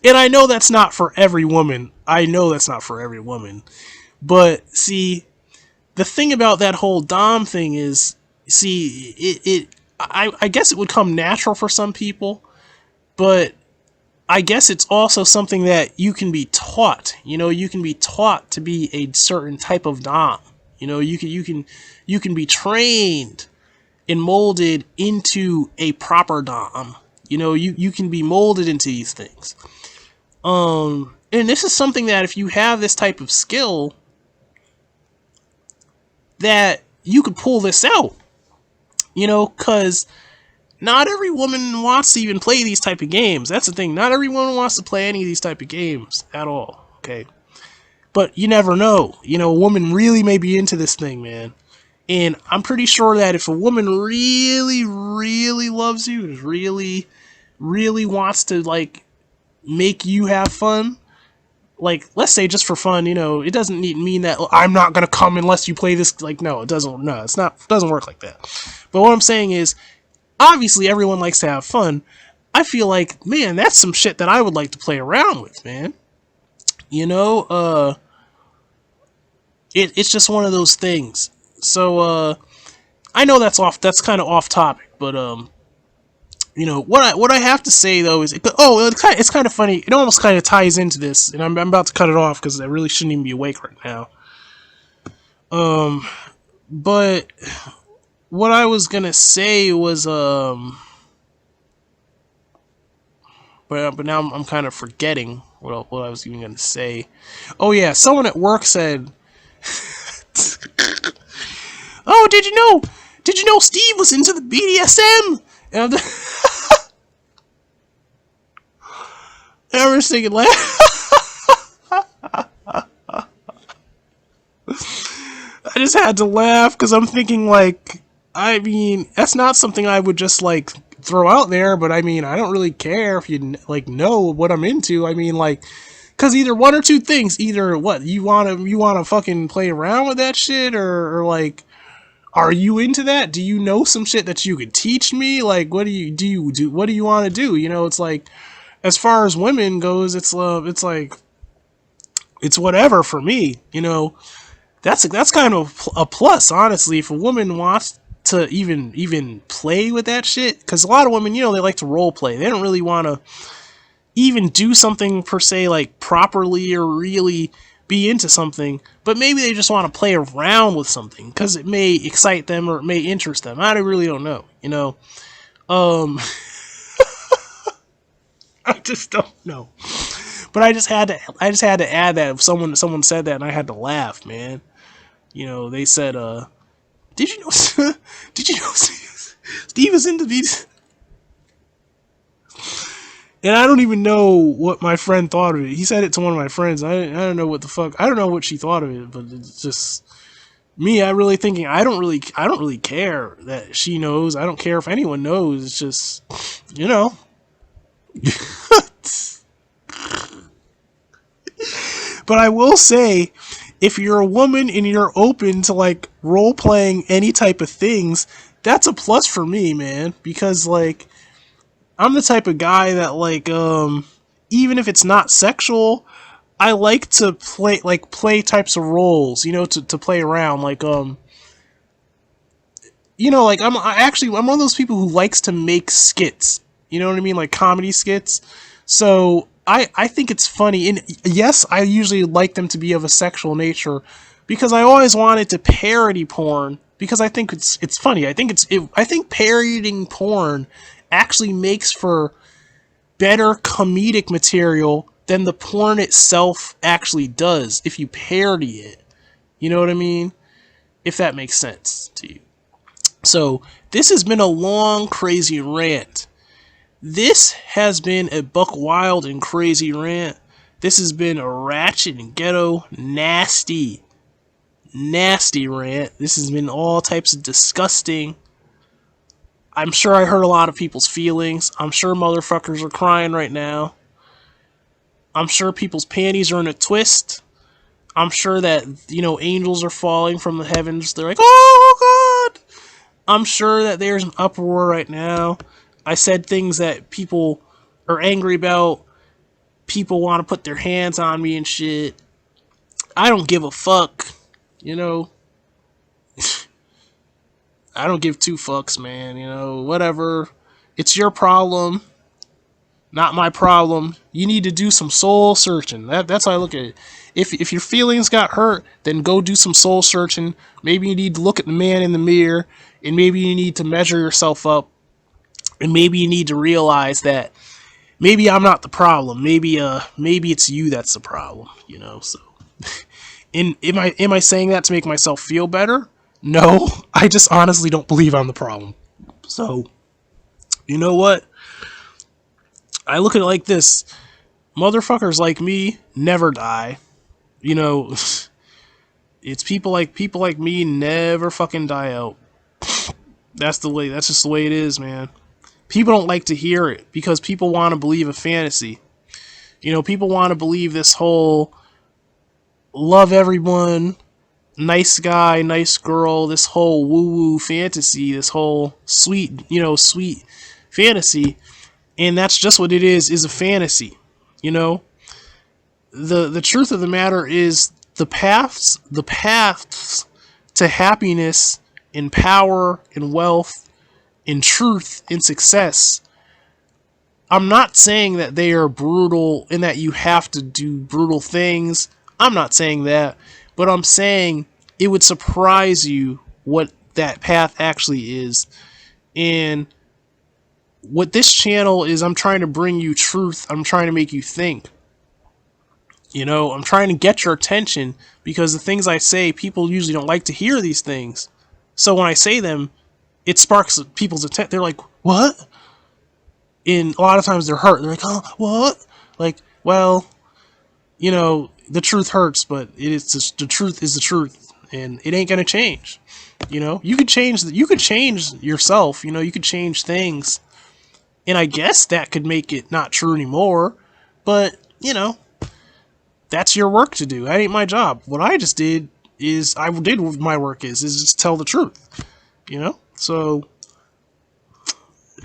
And I know that's not for every woman. I know that's not for every woman. But see, the thing about that whole dom thing is, see, I guess it would come natural for some people, but I guess it's also something that you can be taught. You know, you can be taught to be a certain type of dom. You know, you can be trained and molded into a proper dom. You know, you can be molded into these things. And this is something that if you have this type of skill, that you could pull this out. You know, because not every woman wants to even play these type of games. That's the thing. Not every woman wants to play any of these type of games at all. Okay, but you never know. You know, a woman really may be into this thing, man. And I'm pretty sure that if a woman really loves you, really wants to like make you have fun, like let's say just for fun, you know, it doesn't mean that I'm not gonna come unless you play this. Like, no, it doesn't. No, it's not. It doesn't work like that. But what I'm saying is, obviously everyone likes to have fun. I feel like, man, that's some shit that I would like to play around with, man. You know, it's just one of those things. So, I know that's kind of off topic, but, you know, what I have to say though is, it's kind of funny. It almost kind of ties into this, and I'm about to cut it off because I really shouldn't even be awake right now. But what I was gonna say was, but now I'm kind of forgetting what I was even gonna say. Oh yeah, someone at work said, "Oh, did you know? Did you know Steve was into the BDSM?" And I was thinking, like, I just had to laugh because I'm thinking, like, I mean, that's not something I would just like throw out there, but I mean, I don't really care if you like know what I'm into. I mean, like, because either one or two things, either what you wanna fucking play around with that shit, or like, are you into that? Do you know some shit that you could teach me? Like, what do? What do you want to do? You know, it's like, as far as women goes, it's like, it's whatever for me. You know, that's kind of a plus, honestly. If a woman wants to even play with that shit, because a lot of women, you know, they like to role play. They don't really want to even do something per se, like properly or really be into something, but maybe they just want to play around with something because it may excite them or it may interest them. I really don't know, you know. I just don't know. but I just had to add that if someone said that and I had to laugh, man. You know, they said, did you know, did you know Steve is into these? And I don't even know what my friend thought of it. He said it to one of my friends. I don't know what the fuck. I don't know what she thought of it, but it's just me. I really thinking. I don't really care that she knows. I don't care if anyone knows. It's just, you know. But I will say, if you're a woman and you're open to like role playing any type of things, that's a plus for me, man. Because like I'm the type of guy that like even if it's not sexual, I like to play types of roles, to play around. Like like I'm one of those people who likes to make skits. You know what I mean? Like comedy skits. So I think it's funny, and yes, I usually like them to be of a sexual nature because I always wanted to parody porn because I think it's funny. I think parodying porn actually makes for better comedic material than the porn itself actually does if you parody it. You know what I mean? If that makes sense to you. So, this has been a long, crazy rant. This has been a buck wild and crazy rant. This has been a ratchet and ghetto, nasty, nasty rant. This has been all types of disgusting. I'm sure I hurt a lot of people's feelings. I'm sure motherfuckers are crying right now. I'm sure people's panties are in a twist. I'm sure that, angels are falling from the heavens. They're like, oh, God. I'm sure that there's an uproar right now. I said things that people are angry about. People want to put their hands on me and shit. I don't give a fuck. You know, I don't give two fucks, man. Whatever. It's your problem, not my problem. You need to do some soul searching. That's how I look at it. If your feelings got hurt, then go do some soul searching. Maybe you need to look at the man in the mirror, and maybe you need to measure yourself up, and maybe you need to realize that maybe I'm not the problem. Maybe it's you that's the problem. So, and am I saying that to make myself feel better? No, I just honestly don't believe I'm the problem. So, you know what? I look at it like this: motherfuckers like me never die. You know, it's people like me never fucking die out. That's the way. That's just the way it is, man. People don't like to hear it because people want to believe a fantasy. People want to believe this whole love everyone, nice guy, nice girl, this whole woo-woo fantasy, this whole sweet fantasy, and that's just what it is a fantasy. You know, the truth of the matter is the paths to happiness and power and wealth and truth and success. I'm not saying that they are brutal and that you have to do brutal things. I'm not saying that, but I'm saying it would surprise you what that path actually is. And what this channel is, I'm trying to bring you truth. I'm trying to make you think. I'm trying to get your attention because the things I say, people usually don't like to hear these things. So when I say them, it sparks people's attention. They're like, what? And a lot of times they're hurt. They're like, oh, what? Like, well, the truth hurts, but it is just, the truth is the truth, and it ain't gonna change. You could change. You could change yourself. You could change things, and I guess that could make it not true anymore. But that's your work to do. That ain't my job. What I just did is I did what my work is just tell the truth. So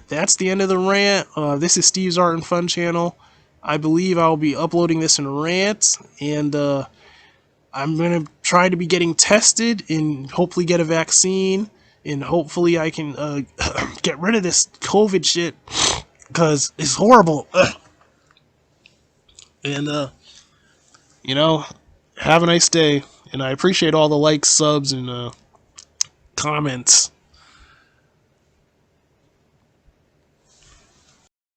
that's the end of the rant. This is Steve's Art and Fun channel. I believe I'll be uploading this in Rant, and I'm going to try to be getting tested and hopefully get a vaccine, and hopefully I can get rid of this COVID shit, because it's horrible. And, have a nice day, and I appreciate all the likes, subs, and comments.